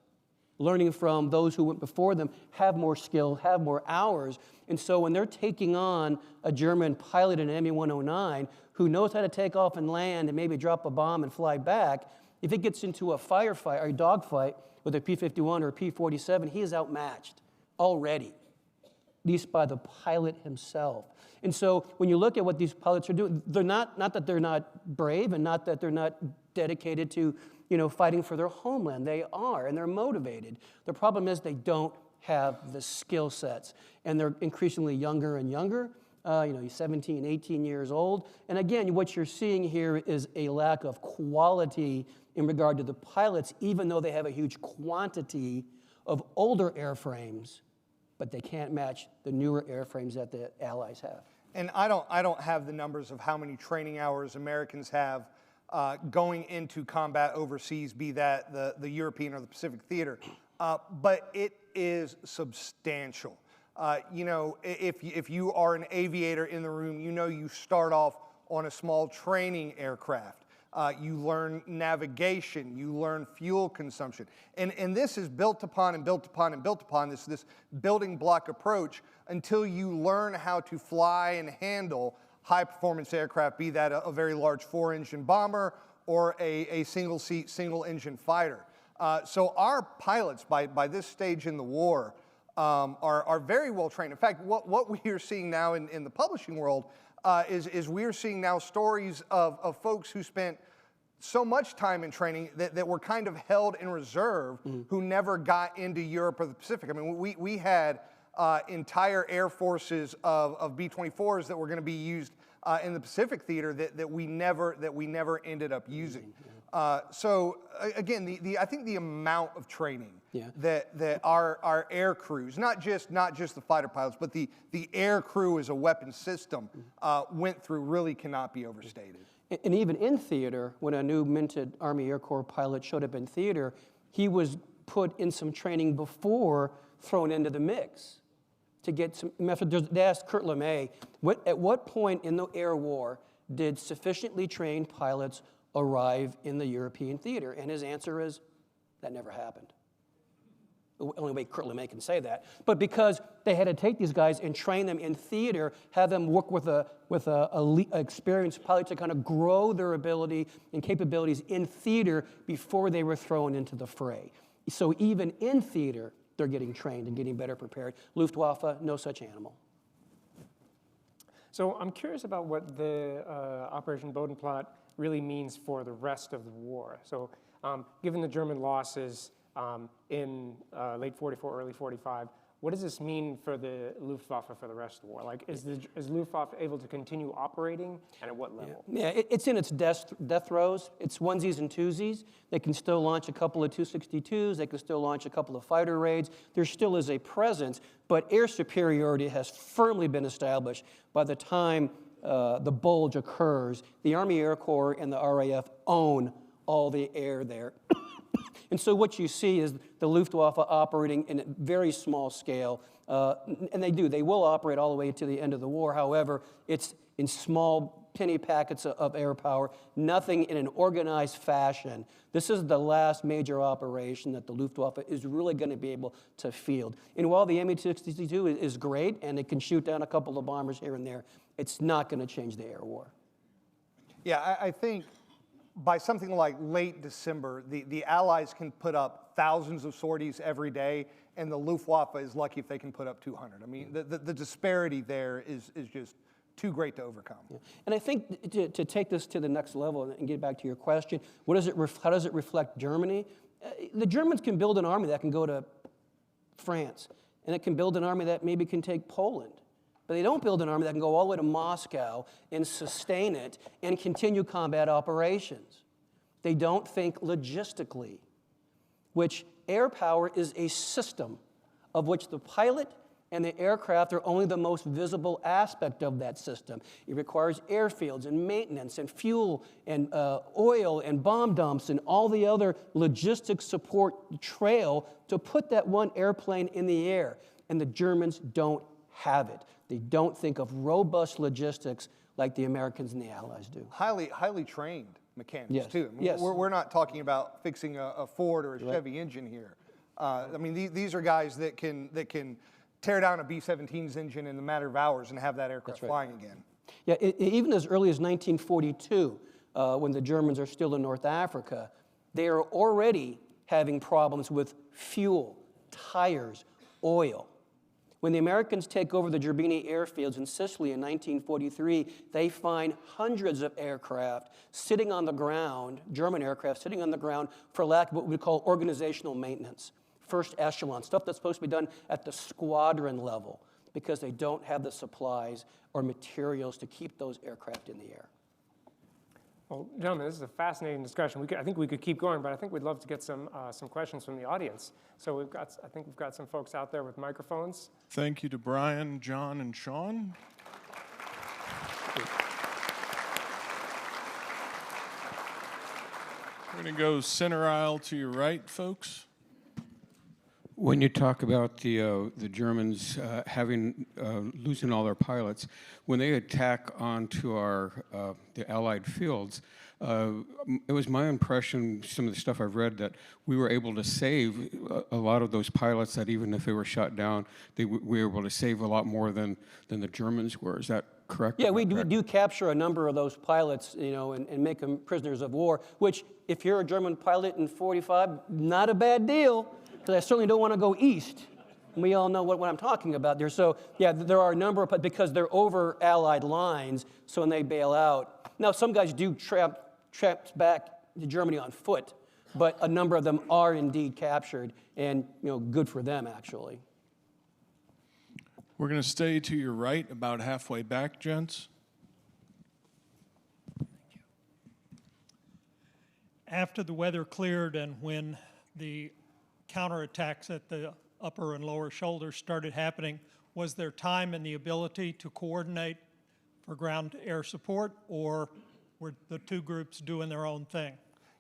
learning from those who went before them, have more skill, have more hours. And so when they're taking on a German pilot in an ME-109 who knows how to take off and land and maybe drop a bomb and fly back, if it gets into a firefight or a dogfight with a P-51 or a P-47, he is outmatched already, at least by the pilot himself. And so when you look at what these pilots are doing, they're not that they're not brave and not that they're not dedicated to fighting for their homeland. They are, and they're motivated. The problem is they don't have the skill sets, and they're increasingly younger and younger. 17, 18 years old. And again, what you're seeing here is a lack of quality in regard to the pilots, even though they have a huge quantity of older airframes, but they can't match the newer airframes that the Allies have. And I don't have the numbers of how many training hours Americans have going into combat overseas, be that the European or the Pacific theater, but it is substantial. If you are an aviator in the room, you start off on a small training aircraft. You learn navigation, you learn fuel consumption. And this is built upon and built upon and built upon this building block approach until you learn how to fly and handle high-performance aircraft, be that a very large 4-engine bomber or a single-seat, single-engine fighter. So our pilots, by this stage in the war, are very well trained. In fact, what we are seeing now in the publishing world, is we're seeing now stories of folks who spent so much time in training that were kind of held in reserve, who never got into Europe or the Pacific. I mean, we had entire air forces of B-24s that were going to be used in the Pacific theater that we never ended up using. So again, I think the amount of training that our air crews, not just the fighter pilots, but the air crew as a weapon system went through really cannot be overstated. And even in theater, when a new minted Army Air Corps pilot showed up in theater, he was put in some training before thrown into the mix to get some method. They asked Kurt LeMay, at what point in the air war did sufficiently trained pilots arrive in the European theater? And his answer is, that never happened. The only way Kurt LeMay can say that. But because they had to take these guys and train them in theater, have them work with a experienced pilot to kind of grow their ability and capabilities in theater before they were thrown into the fray. So even in theater, they're getting trained and getting better prepared. Luftwaffe, no such animal. So I'm curious about what the Operation Bodenplatte really means for the rest of the war. So given the German losses in late 44, early 45, what does this mean for the Luftwaffe for the rest of the war? Like, is Luftwaffe able to continue operating, and at what level? Yeah, it's in its death throes. It's onesies and twosies. They can still launch a couple of 262s. They can still launch a couple of fighter raids. There still is a presence, but air superiority has firmly been established by the time the Bulge occurs. The Army Air Corps and the RAF own all the air there. And so what you see is the Luftwaffe operating in a very small scale, and they will operate all the way to the end of the war. However, it's in small penny packets of air power, nothing in an organized fashion. This is the last major operation that the Luftwaffe is really going to be able to field. And while the Mi-62 is great, and it can shoot down a couple of bombers here and there, it's not going to change the air war. Yeah, I think by something like late December, the Allies can put up thousands of sorties every day, and the Luftwaffe is lucky if they can put up 200. I mean, the disparity there is just too great to overcome. Yeah. And I think to take this to the next level and get back to your question, how does it reflect Germany? The Germans can build an army that can go to France, and it can build an army that maybe can take Poland. But they don't build an army that can go all the way to Moscow and sustain it and continue combat operations. They don't think logistically, which air power is a system of which the pilot and the aircraft are only the most visible aspect of that system. It requires airfields and maintenance and fuel and oil and bomb dumps and all the other logistics support trail to put that one airplane in the air. And the Germans don't have it. They don't think of robust logistics like the Americans and the Allies do. Highly trained mechanics, too. I mean, we're not talking about fixing a Ford or a Chevy engine here. I mean, these are guys that can tear down a B-17's engine in a matter of hours and have that aircraft flying again. Yeah, even as early as 1942, when the Germans are still in North Africa, they are already having problems with fuel, tires, oil. When the Americans take over the Gerbini airfields in Sicily in 1943, they find hundreds of aircraft sitting on the ground, German aircraft sitting on the ground for lack of what we call organizational maintenance. First echelon, stuff that's supposed to be done at the squadron level because they don't have the supplies or materials to keep those aircraft in the air. Well, gentlemen, this is a fascinating discussion. I think we could keep going, but I think we'd love to get some questions from the audience. So I think we've got some folks out there with microphones. Thank you to Brian, John, and Sean. We're going to go center aisle to your right, folks. When you talk about the Germans losing all their pilots, when they attack onto the Allied fields, it was my impression, some of the stuff I've read, that we were able to save a lot of those pilots. That even if they were shot down, we were able to save a lot more than the Germans were. Is that correct? Yeah, we do capture a number of those pilots, and make them prisoners of war. Which, if you're a German pilot in '45, not a bad deal. Because I certainly don't want to go east, We all know what I'm talking about there. So yeah, there are a number of, because they're over Allied lines, so when they bail out. Now some guys do trapped back to Germany on foot, but a number of them are indeed captured, and good for them actually. We're going to stay to your right, about halfway back, gents. After the weather cleared and when the counterattacks at the upper and lower shoulders started happening, was there time and the ability to coordinate for ground-to-air support, or were the two groups doing their own thing?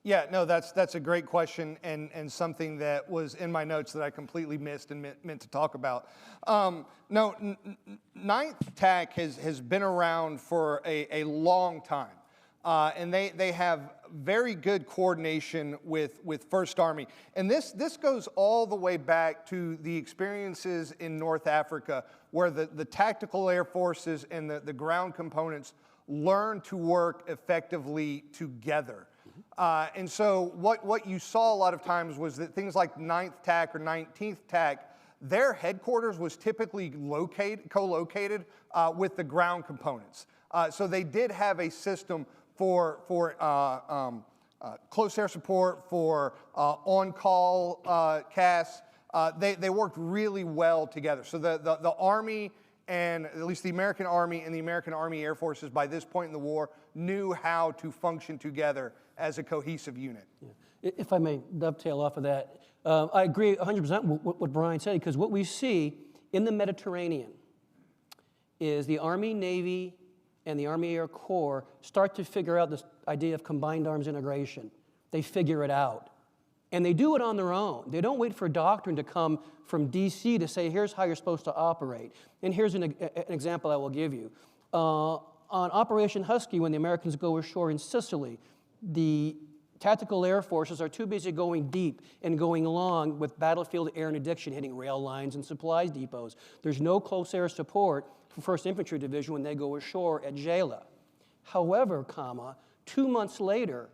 Yeah, no, that's a great question, and something that was in my notes that I completely missed and meant to talk about. No, 9th TAC has been around for a long time, and they have very good coordination with 1st Army. And this goes all the way back to the experiences in North Africa, where the tactical air forces and the ground components learn to work effectively together. And so what you saw a lot of times was that things like 9th TAC or 19th TAC, their headquarters was typically co-located with the ground components. So they did have a system for close air support, for on-call CAS. They worked really well together. So the Army, and at least the American Army and the American Army Air Forces by this point in the war knew how to function together as a cohesive unit. Yeah. If I may dovetail off of that, I agree 100% with what Brian said, because what we see in the Mediterranean is the Army, Navy, and the Army Air Corps start to figure out this idea of combined arms integration. They figure it out. And they do it on their own. They don't wait for doctrine to come from DC to say, here's how you're supposed to operate. And here's an example I will give you. On Operation Husky, when the Americans go ashore in Sicily, the tactical air forces are too busy going deep and going long with battlefield air interdiction, hitting rail lines and supplies depots. There's no close air support for 1st Infantry Division when they go ashore at Gela. However, 2 months later,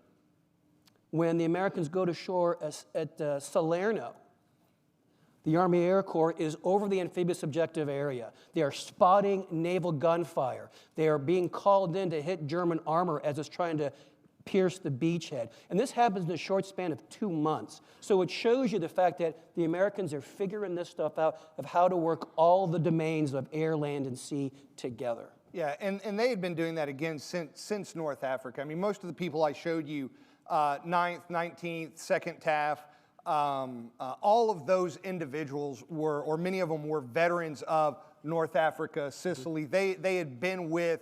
when the Americans go to shore at Salerno, the Army Air Corps is over the amphibious objective area. They are spotting naval gunfire. They are being called in to hit German armor as it's trying to pierce the beachhead. And this happens in a short span of 2 months. So it shows you the fact that the Americans are figuring this stuff out of how to work all the domains of air, land, and sea together. Yeah, and they had been doing that again since North Africa. I mean, most of the people I showed you, 9th, 19th, 2nd TAF, all of those individuals were, or many of them were veterans of North Africa, Sicily. They had been with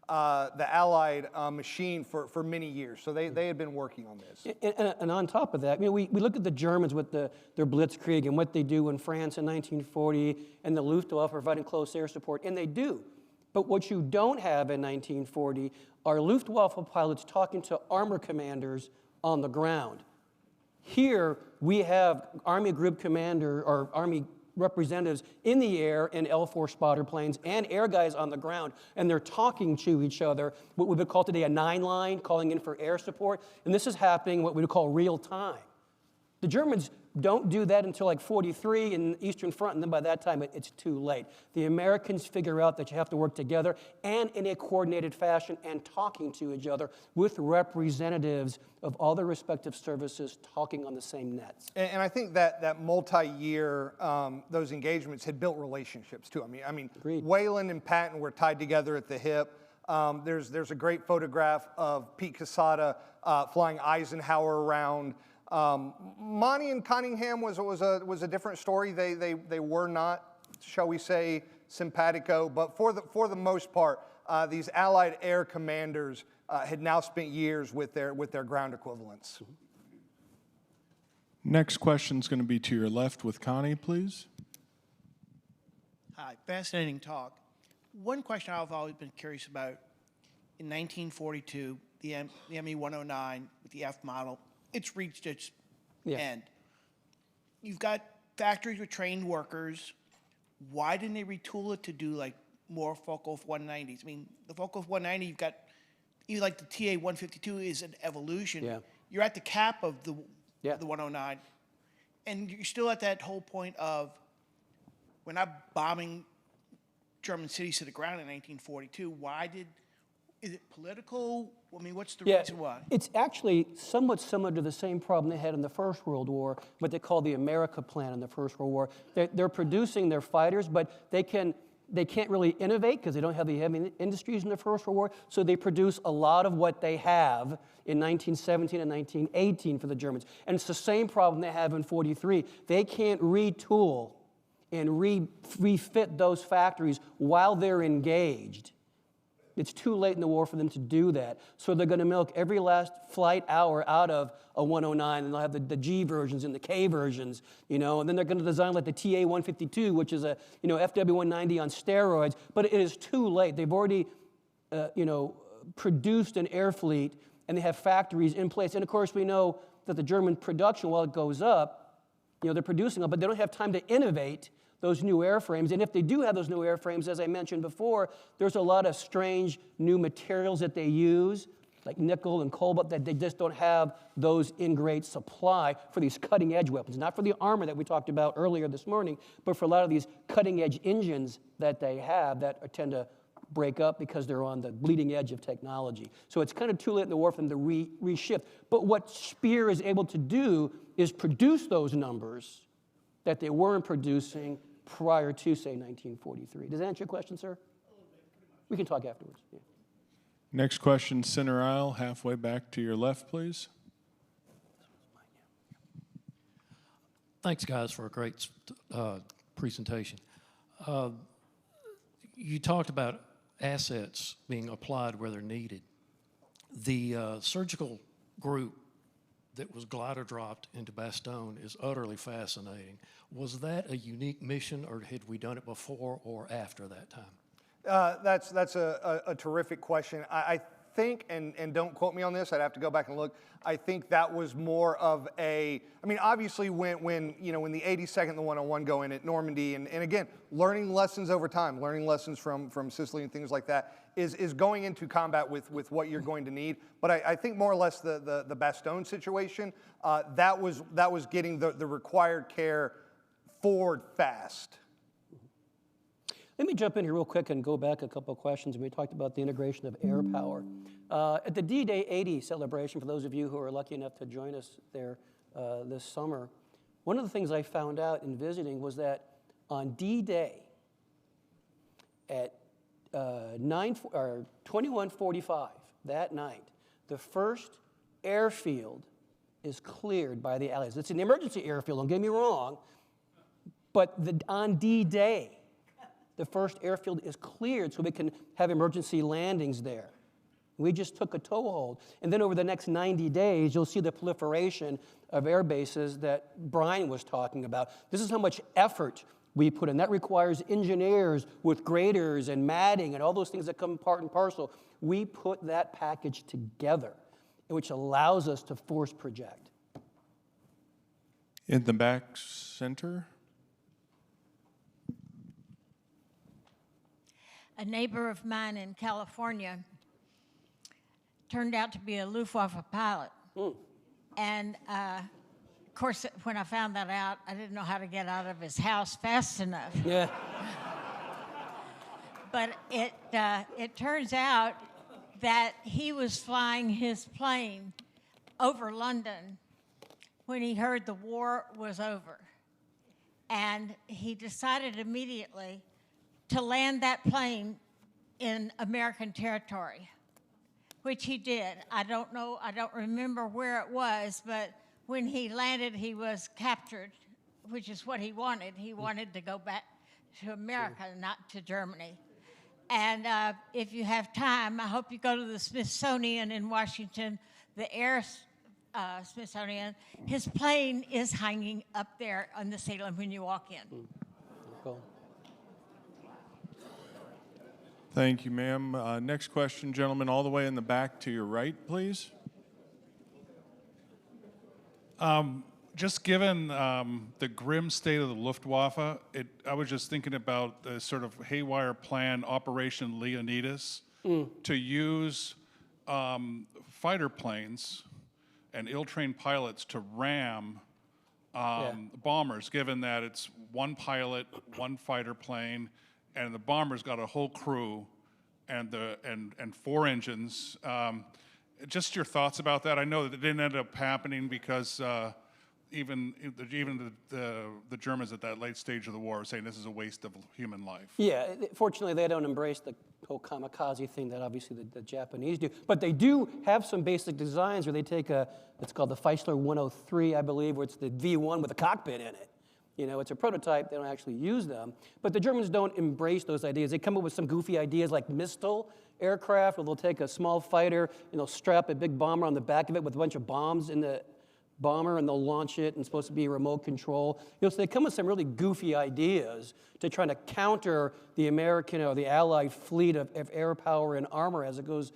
the Allied machine for many years. So they had been working on this. And on top of that, we look at the Germans with their Blitzkrieg and what they do in France in 1940 and the Luftwaffe providing close air support, and they do. But what you don't have in 1940 are Luftwaffe pilots talking to armor commanders on the ground. Here, we have Army Group Commander or Army representatives in the air in L4 spotter planes and air guys on the ground, and they're talking to each other, what we would call today a 9-line, calling in for air support, and this is happening what we would call real time. The Germans don't do that until like 43 in the Eastern Front, and then by that time it's too late. The Americans figure out that you have to work together and in a coordinated fashion and talking to each other with representatives of all their respective services talking on the same nets. And I think that multi-year, those engagements had built relationships too. I mean, Agreed. Wayland and Patton were tied together at the hip. There's a great photograph of Pete Casada flying Eisenhower around. Monty and Cunningham was a different story. They were not, shall we say, simpatico, but for the most part, these Allied air commanders had now spent years with their ground equivalents. Next question is going to be to your left with Connie, please. Hi, fascinating talk. One question I've always been curious about, in 1942, the ME-109 with the F model, it's reached its end. You've got factories with trained workers. Why didn't they retool it to do like more Focke-Wulf 190s? I mean, the Focke-Wulf 190, you've got, even like the TA-152 is an evolution. Yeah. You're at the cap of the 109, and you're still at that whole point of we're not bombing German cities to the ground in 1942. Is it political? I mean, what's the reason why? It's actually somewhat similar to the same problem they had in the First World War, what they call the America Plan in the First World War. They're producing their fighters, but they can't really innovate because they don't have the heavy industries in the First World War, so they produce a lot of what they have in 1917 and 1918 for the Germans. And it's the same problem they have in 43. They can't retool and refit those factories while they're engaged. It's too late in the war for them to do that. So they're going to milk every last flight hour out of a 109, and they'll have the G versions and the K versions, and then they're going to design like the TA-152, which is a, FW-190 on steroids, but it is too late. They've already, produced an air fleet, and they have factories in place. And of course, we know that the German production, while it goes up, they're producing them, but they don't have time to innovate those new airframes. And if they do have those new airframes, as I mentioned before, there's a lot of strange new materials that they use, like nickel and cobalt, that they just don't have those in great supply for these cutting-edge weapons. Not for the armor that we talked about earlier this morning, but for a lot of these cutting-edge engines that they have that tend to break up because they're on the bleeding edge of technology. So it's kind of too late in the war for them to reshift. But what Speer is able to do is produce those numbers that they weren't producing prior to, say, 1943. Does that answer your question, sir? We can talk afterwards. Yeah. Next question, center aisle, halfway back to your left, please. Thanks, guys, for a great presentation. You talked about assets being applied where they're needed. The surgical group that was glider dropped into Bastogne is utterly fascinating. Was that a unique mission, or had we done it before or after that time? That's a terrific question. I think, and don't quote me on this, I'd have to go back and look, I think that was more of obviously when the 82nd and the 101 go in at Normandy, and again, learning lessons over time, learning lessons from Sicily and things like that, is going into combat with what you're going to need. But I think more or less the Bastogne situation, that was getting the required care forward fast. Let me jump in here real quick and go back a couple of questions. We talked about the integration of air power. At the D-Day 80 celebration, for those of you who are lucky enough to join us there this summer, one of the things I found out in visiting was that on D-Day at 21:45 that night, the first airfield is cleared by the Allies. It's an emergency airfield, don't get me wrong, but on D-Day, the first airfield is cleared so we can have emergency landings there. We just took a toehold. And then over the next 90 days, you'll see the proliferation of air bases that Brian was talking about. This is how much effort we put in. That requires engineers with graders and matting and all those things that come part and parcel. We put that package together, which allows us to force project. In the back center. A neighbor of mine in California turned out to be a Luftwaffe pilot. And of course, when I found that out, I didn't know how to get out of his house fast enough. Yeah. But it turns out that he was flying his plane over London when he heard the war was over. And he decided immediately to land that plane in American territory, which he did. I don't remember where it was, but when he landed, he was captured, which is what he wanted. He wanted to go back to America, not to Germany. And if you have time, I hope you go to the Smithsonian in Washington, the Air Smithsonian. His plane is hanging up there on the ceiling when you walk in. Cool. Thank you, ma'am. Next question, gentlemen, all the way in the back to your right, please. Just given the grim state of the Luftwaffe, I was just thinking about the sort of haywire plan, Operation Leonidas, to use fighter planes and ill-trained pilots to ram bombers, given that it's one pilot, one fighter plane, and the bomber's got a whole crew and 4 engines. Just your thoughts about that. I know that it didn't end up happening because even the Germans at that late stage of the war are saying this is a waste of human life. Yeah, fortunately they don't embrace the whole kamikaze thing that obviously the Japanese do. But they do have some basic designs where they take it's called the Feisler 103, I believe, where it's the V1 with a cockpit in it. You know, it's a prototype, they don't actually use them. But the Germans don't embrace those ideas. They come up with some goofy ideas like Mistel aircraft, where they'll take a small fighter and they'll strap a big bomber on the back of it with a bunch of bombs in the bomber, and they'll launch it, and it's supposed to be remote control. You know, so they come with some really goofy ideas to try to counter the American or the Allied fleet of air power and armor as it goes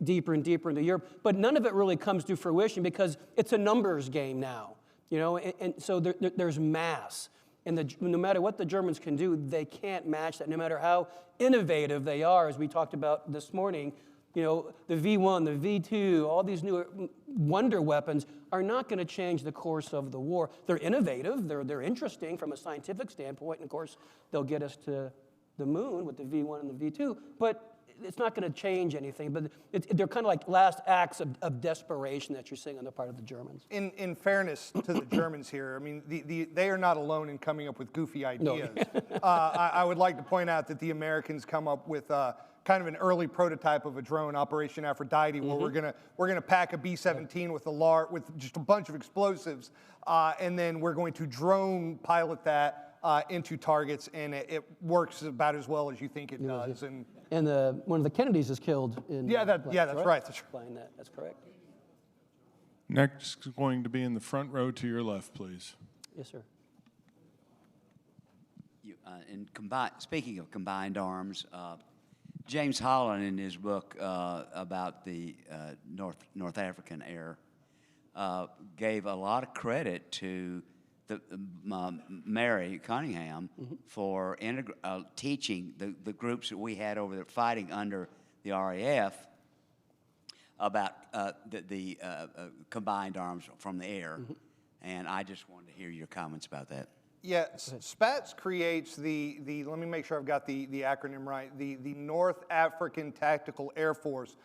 deeper and deeper into Europe. But none of it really comes to fruition because it's a numbers game now. You know, and so there's mass. And no matter what the Germans can do, they can't match that, no matter how innovative they are, as we talked about this morning. You know, the V1, the V2, all these new wonder weapons are not going to change the course of the war. They're innovative, they're interesting from a scientific standpoint, and of course, they'll get us to the moon with the V1 and the V2, but it's not going to change anything. But they're kind of like last acts of desperation that you're seeing on the part of the Germans. In fairness to the Germans here, I mean, they are not alone in coming up with goofy ideas. No. I would like to point out that the Americans come up with kind of an early prototype of a drone, Operation Aphrodite, where we're gonna pack a B-17 with just a bunch of explosives, and then we're going to drone pilot that into targets, and it works about as well as you think it does. And one of the Kennedys is killed in. That's right. Flying that. That's correct. Next is going to be in the front row to your left, please. Yes, sir. Speaking of combined arms, James Holland, in his book about the North African air, gave a lot of credit to Mary Cunningham for teaching the groups that we had over there fighting under the RAF about the combined arms from the air. And I just wanted to hear your comments about that. Yeah, SPATS creates the let me make sure I've got the acronym right, the North African Tactical Air Force,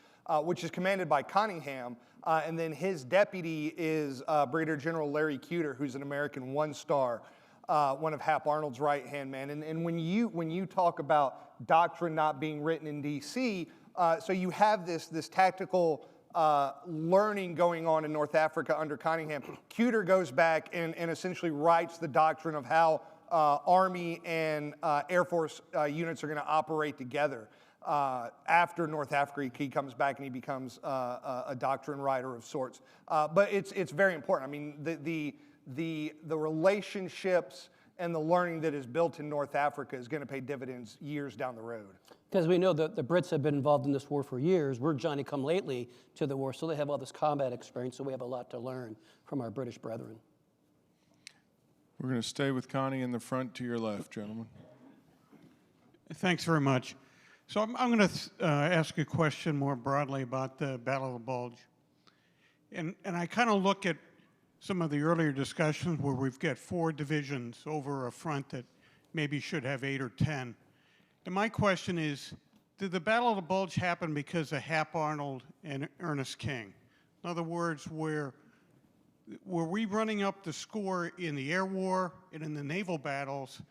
which is commanded by Cunningham, and then his deputy is Brigadier General Larry Cuter, who's an American one-star, one of Hap Arnold's right-hand men. And when you talk about doctrine not being written in D.C., so you have this tactical learning going on in North Africa under Cunningham. Cuter goes back and essentially writes the doctrine of how Army and Air Force units are going to operate together. After North Africa, he comes back and he becomes a doctrine writer of sorts. But it's very important. I mean, the relationships and the learning that is built in North Africa is going to pay dividends years down the road. Because we know that the Brits have been involved in this war for years. We're Johnny-come-lately to the war, so they have all this combat experience, so we have a lot to learn from our British brethren. We're going to stay with Connie in the front to your left, gentlemen. Thanks very much. So I'm going to ask a question more broadly about the Battle of the Bulge. And I kind of look at some of the earlier discussions where we've got 4 divisions over a front that maybe should have 8 or 10. And my question is, did the Battle of the Bulge happen because of Hap Arnold and Ernest King? In other words, were we running up the score in the air war and in the naval battles,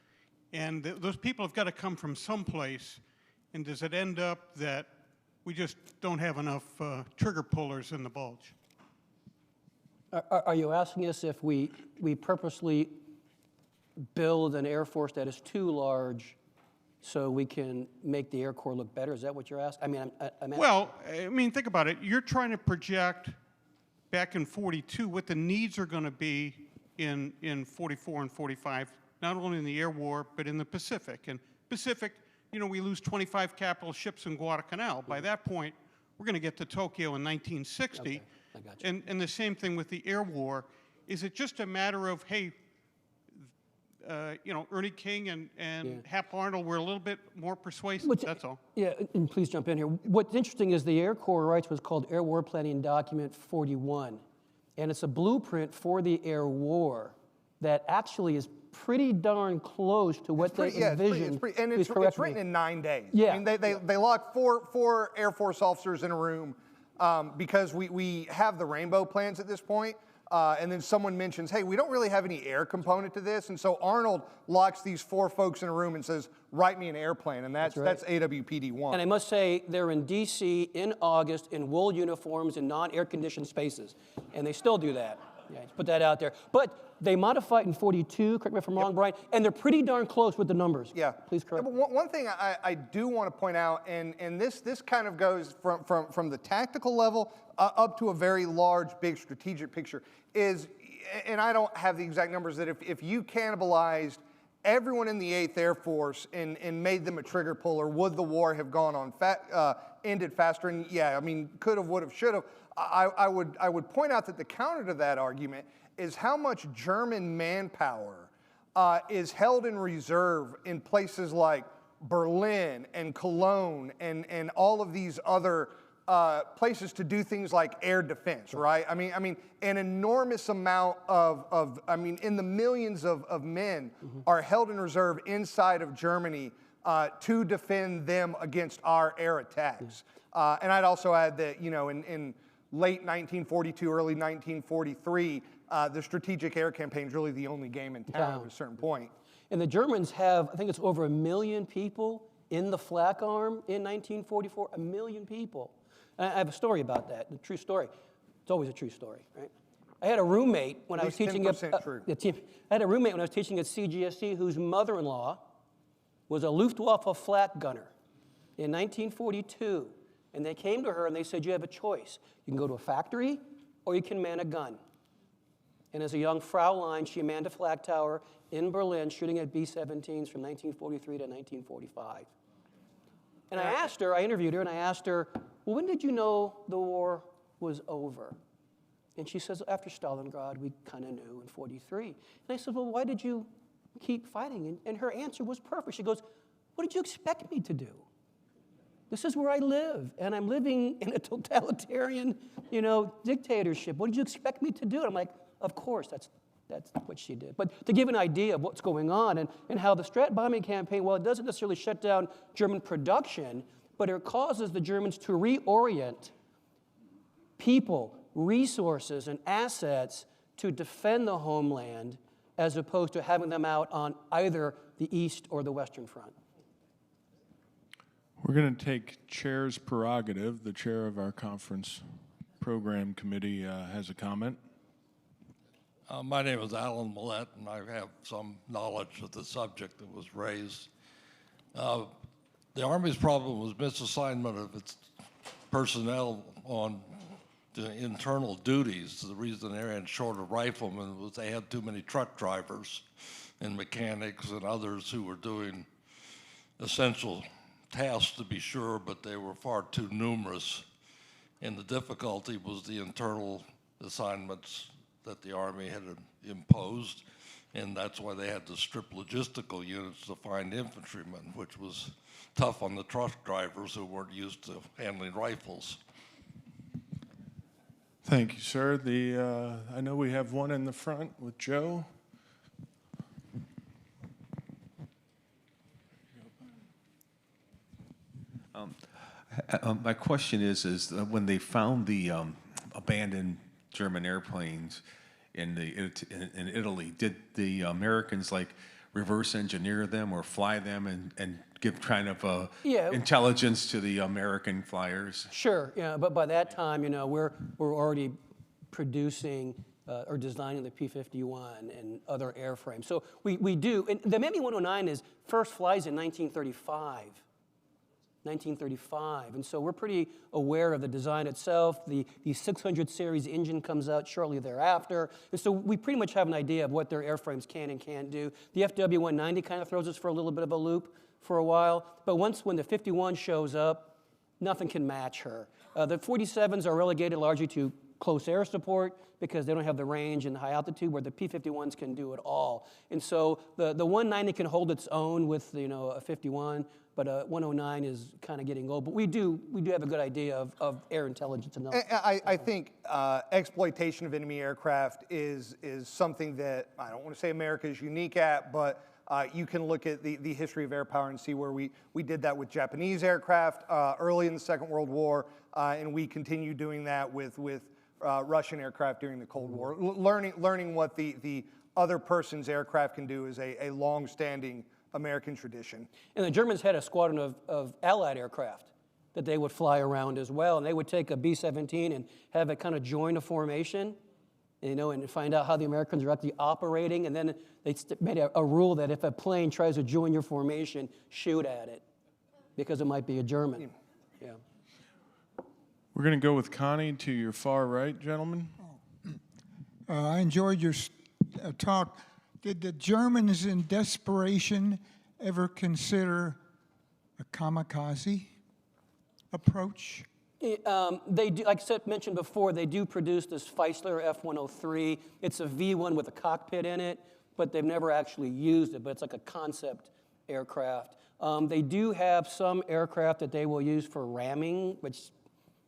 and those people have got to come from someplace, and does it end up that we just don't have enough trigger pullers in the Bulge? Are you asking us if we purposely build an Air Force that is too large so we can make the Air Corps look better? Is that what you're asking? I mean, well, I mean, think about it. You're trying to project back in 42 what the needs are going to be in 44 and 45, not only in the air war, but in the Pacific. And Pacific, you know, we lose 25 capital ships in Guadalcanal. By that point, we're going to get to Tokyo in 1960. Okay, I got you. And the same thing with the air war. Is it just a matter of, hey, you know, Ernie King and Hap Arnold were a little bit more persuasive, that's all. Yeah, and please jump in here. What's interesting is the Air Corps writes what's called Air War Planning Document 41, and it's a blueprint for the air war. that actually is pretty darn close to what they envisioned. And it's written in 9 days. Yeah. I mean, they locked four Air Force officers in a room because we have the rainbow plans at this point. And then someone mentions, hey, we don't really have any air component to this. And so Arnold locks these 4 folks in a room and says, write me an airplane. And that's AWPD-1. And I must say, they're in D.C. in August in wool uniforms in non-air-conditioned spaces. And they still do that. Yeah, just put that out there. But they modified in 42, correct me if I'm wrong, Brian, and they're pretty darn close with the numbers. Yeah. Please correct. But one thing I do want to point out, and this kind of goes from the tactical level up to a very large, big strategic picture, is, and I don't have the exact numbers, that if you cannibalized everyone in the 8th Air Force and made them a trigger puller, would the war have gone on ended faster? And yeah, I mean, could have, would have, should have. I would point out that the counter to that argument is how much German manpower is held in reserve in places like Berlin and Cologne and all of these other places to do things like air defense, right? I mean, an enormous amount in the millions of men are held in reserve inside of Germany to defend them against our air attacks. And I'd also add that, in late 1942, early 1943, the strategic air campaign is really the only game in town at a certain point. And the Germans have, I think it's over 1 million people in the flak arm in 1944, 1 million people. And I have a story about that, a true story. It's always a true story, right? I had a roommate when I was teaching at CGSC whose mother-in-law was a Luftwaffe flak gunner in 1942. And they came to her and they said, you have a choice. You can go to a factory or you can man a gun. And as a young Fraulein, she manned a flak tower in Berlin shooting at B-17s from 1943 to 1945. And I interviewed her and I asked her, well, when did you know the war was over? And she says, after Stalingrad, we kind of knew in 43. And I said, well, why did you keep fighting? And her answer was perfect. She goes, what did you expect me to do? This is where I live, and I'm living in a totalitarian, dictatorship. What did you expect me to do? And I'm like, of course, that's what she did. But to give an idea of what's going on and how the Strat bombing campaign, well, it doesn't necessarily shut down German production, but it causes the Germans to reorient people, resources, and assets to defend the homeland as opposed to having them out on either the East or the Western Front. We're going to take chair's prerogative. The chair of our conference program committee has a comment. My name is Alan Millett, and I have some knowledge of the subject that was raised. The Army's problem was misassignment of its personnel on the internal duties. The reason they had short of riflemen was they had too many truck drivers and mechanics and others who were doing essential tasks, to be sure, but they were far too numerous. And the difficulty was the internal assignments that the Army had imposed, and that's why they had to strip logistical units to find infantrymen, which was tough on the truck drivers who weren't used to handling rifles. Thank you, sir. I know we have one in the front with Joe. My question is when they found the abandoned German airplanes in Italy, did the Americans reverse engineer them or fly them and give kind of intelligence to the American flyers? Sure, yeah, but by that time, we're already producing or designing the P-51 and other airframes. So we do, and the ME-109 first flies in 1935. And so we're pretty aware of the design itself. The 600 series engine comes out shortly thereafter. And so we pretty much have an idea of what their airframes can and can't do. The FW-190 kind of throws us for a little bit of a loop for a while. But when the 51 shows up, nothing can match her. The 47s are relegated largely to close air support because they don't have the range and the high altitude where the P-51s can do it all. And so the 190 can hold its own with a 51, but 109 is kind of getting old. But we do have a good idea of air intelligence enough. I think exploitation of enemy aircraft is something that I don't want to say America is unique at, but you can look at the history of air power and see where we did that with Japanese aircraft early in the Second World War, and we continue doing that with Russian aircraft during the Cold War. Learning what the other person's aircraft can do is a long-standing American tradition. And the Germans had a squadron of Allied aircraft that they would fly around as well, and they would take a B-17 and have it kind of join a formation, and find out how the Americans are actually operating, and then they made a rule that if a plane tries to join your formation, shoot at it, because it might be a German. Yeah. We're going to go with Connie to your far right, gentlemen. I enjoyed your talk. Did the Germans in desperation ever consider a kamikaze approach? They do, like I mentioned before, they do produce this Feisler F-103. It's a V1 with a cockpit in it, but they've never actually used it, but it's like a concept aircraft. They do have some aircraft that they will use for ramming, which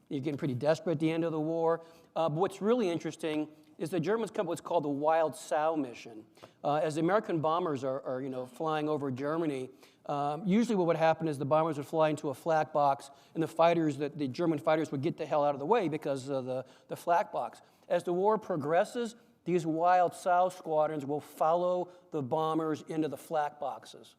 you're getting pretty desperate at the end of the war. But what's really interesting is the Germans come up with what's called the Wild Sow mission. As the American bombers are flying over Germany, usually what would happen is the bombers would fly into a flak box, and the German fighters would get the hell out of the way because of the flak box. As the war progresses, these Wild Sow squadrons will follow the bombers into the flak boxes.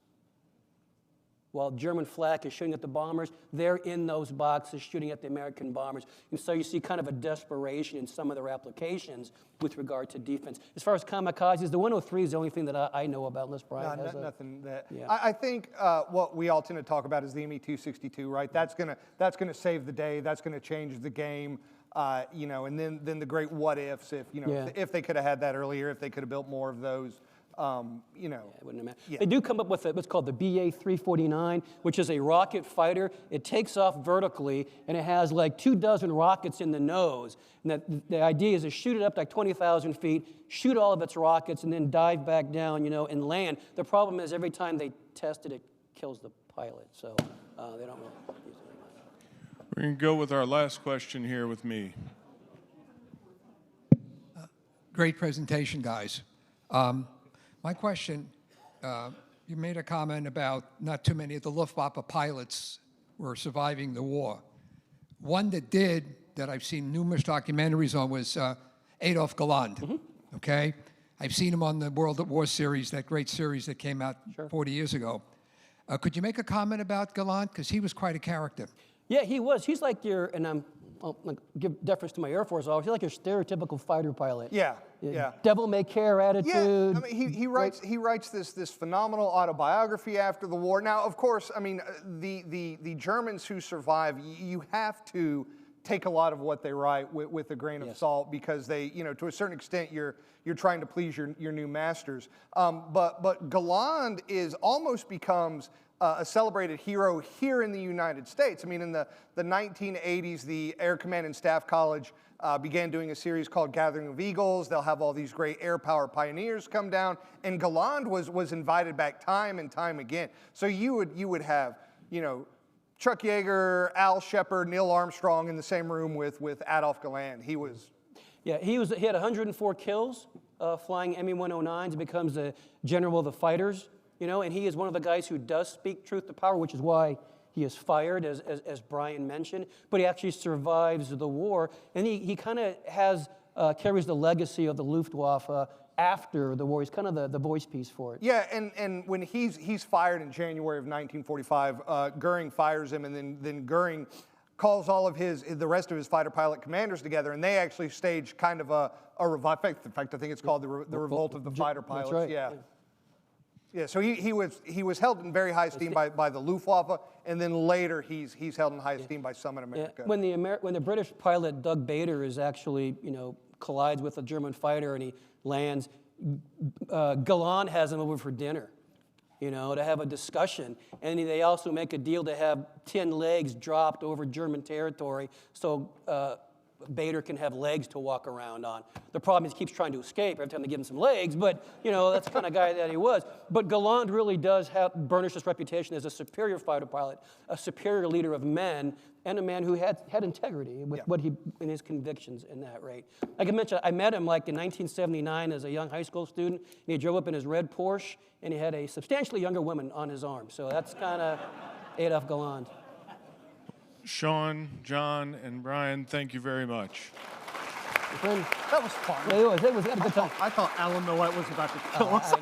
While German flak is shooting at the bombers, they're in those boxes shooting at the American bombers. And so you see kind of a desperation in some of their applications with regard to defense. As far as kamikazes, the 103 is the only thing that I know about, unless Brian has nothing that. Yeah. I think what we all tend to talk about is the Me-262, right? That's gonna save the day. That's gonna change the game. And then the great what ifs if they could have had that earlier, if they could have built more of those. It wouldn't matter. Yeah. They do come up with what's called the BA-349, which is a rocket fighter. It takes off vertically, and it has like 24 rockets in the nose. And the idea is to shoot it up like 20,000 feet, shoot all of its rockets, and then dive back down, and land. The problem is every time they test it, it kills the pilot. So they don't really use it very much. We're going to go with our last question here with me. Great presentation, guys. My question, you made a comment about not too many of the Luftwaffe pilots were surviving the war. One that did, that I've seen numerous documentaries on, was Adolf Galland, okay? I've seen him on the World at War series, that great series that came out 40 years ago. Could you make a comment about Galland? Because he was quite a character. Yeah, he was. He's like I'll give deference to my Air Force always. He's like your stereotypical fighter pilot. Yeah. Devil may care attitude. Yeah, I mean, he writes this phenomenal autobiography after the war. Now, of course, I mean, the Germans who survive, you have to take a lot of what they write with a grain of salt, because they, to a certain extent, you're trying to please your new masters. But Galland almost becomes a celebrated hero here in the United States. I mean, in the 1980s, the Air Command and Staff College began doing a series called Gathering of Eagles. They'll have all these great air power pioneers come down, and Galland was invited back time and time again. So you would have, Chuck Yeager, Al Shepard, Neil Armstrong in the same room with Adolf Galland. He had 104 kills flying Me-109s. Becomes the general of the fighters. And he is one of the guys who does speak truth to power, which is why he is fired, as Brian mentioned. But he actually survives the war, and he kind of carries the legacy of the Luftwaffe after the war. He's kind of the voice piece for it. Yeah, and when he's fired in January of 1945, Goering fires him, and then Goering calls all of the rest of his fighter pilot commanders together, and they actually stage kind of a revolt. In fact, I think it's called the Revolt of the Fighter Pilots. That's right. Yeah. Yeah, so he was held in very high esteem by the Luftwaffe, and then later he's held in high esteem by some in America. Yeah. When the British pilot Doug Bader is actually collides with a German fighter and he lands, Galland has him over for dinner, to have a discussion, and they also make a deal to have 10 legs dropped over German territory. So Bader can have legs to walk around on. The problem is he keeps trying to escape every time they give him some legs, but that's the kind of guy that he was. But Galland really does burnish his reputation as a superior fighter pilot, a superior leader of men, and a man who had integrity with in his convictions in that rate. Like I mentioned, I met him like in 1979 as a young high school student, and he drove up in his red Porsche, and he had a substantially younger woman on his arm. So that's kind of Adolf Galland. Sean, John, and Brian, thank you very much. That was fun. It was. We had a good time. I thought Alan Millett was about to kill us.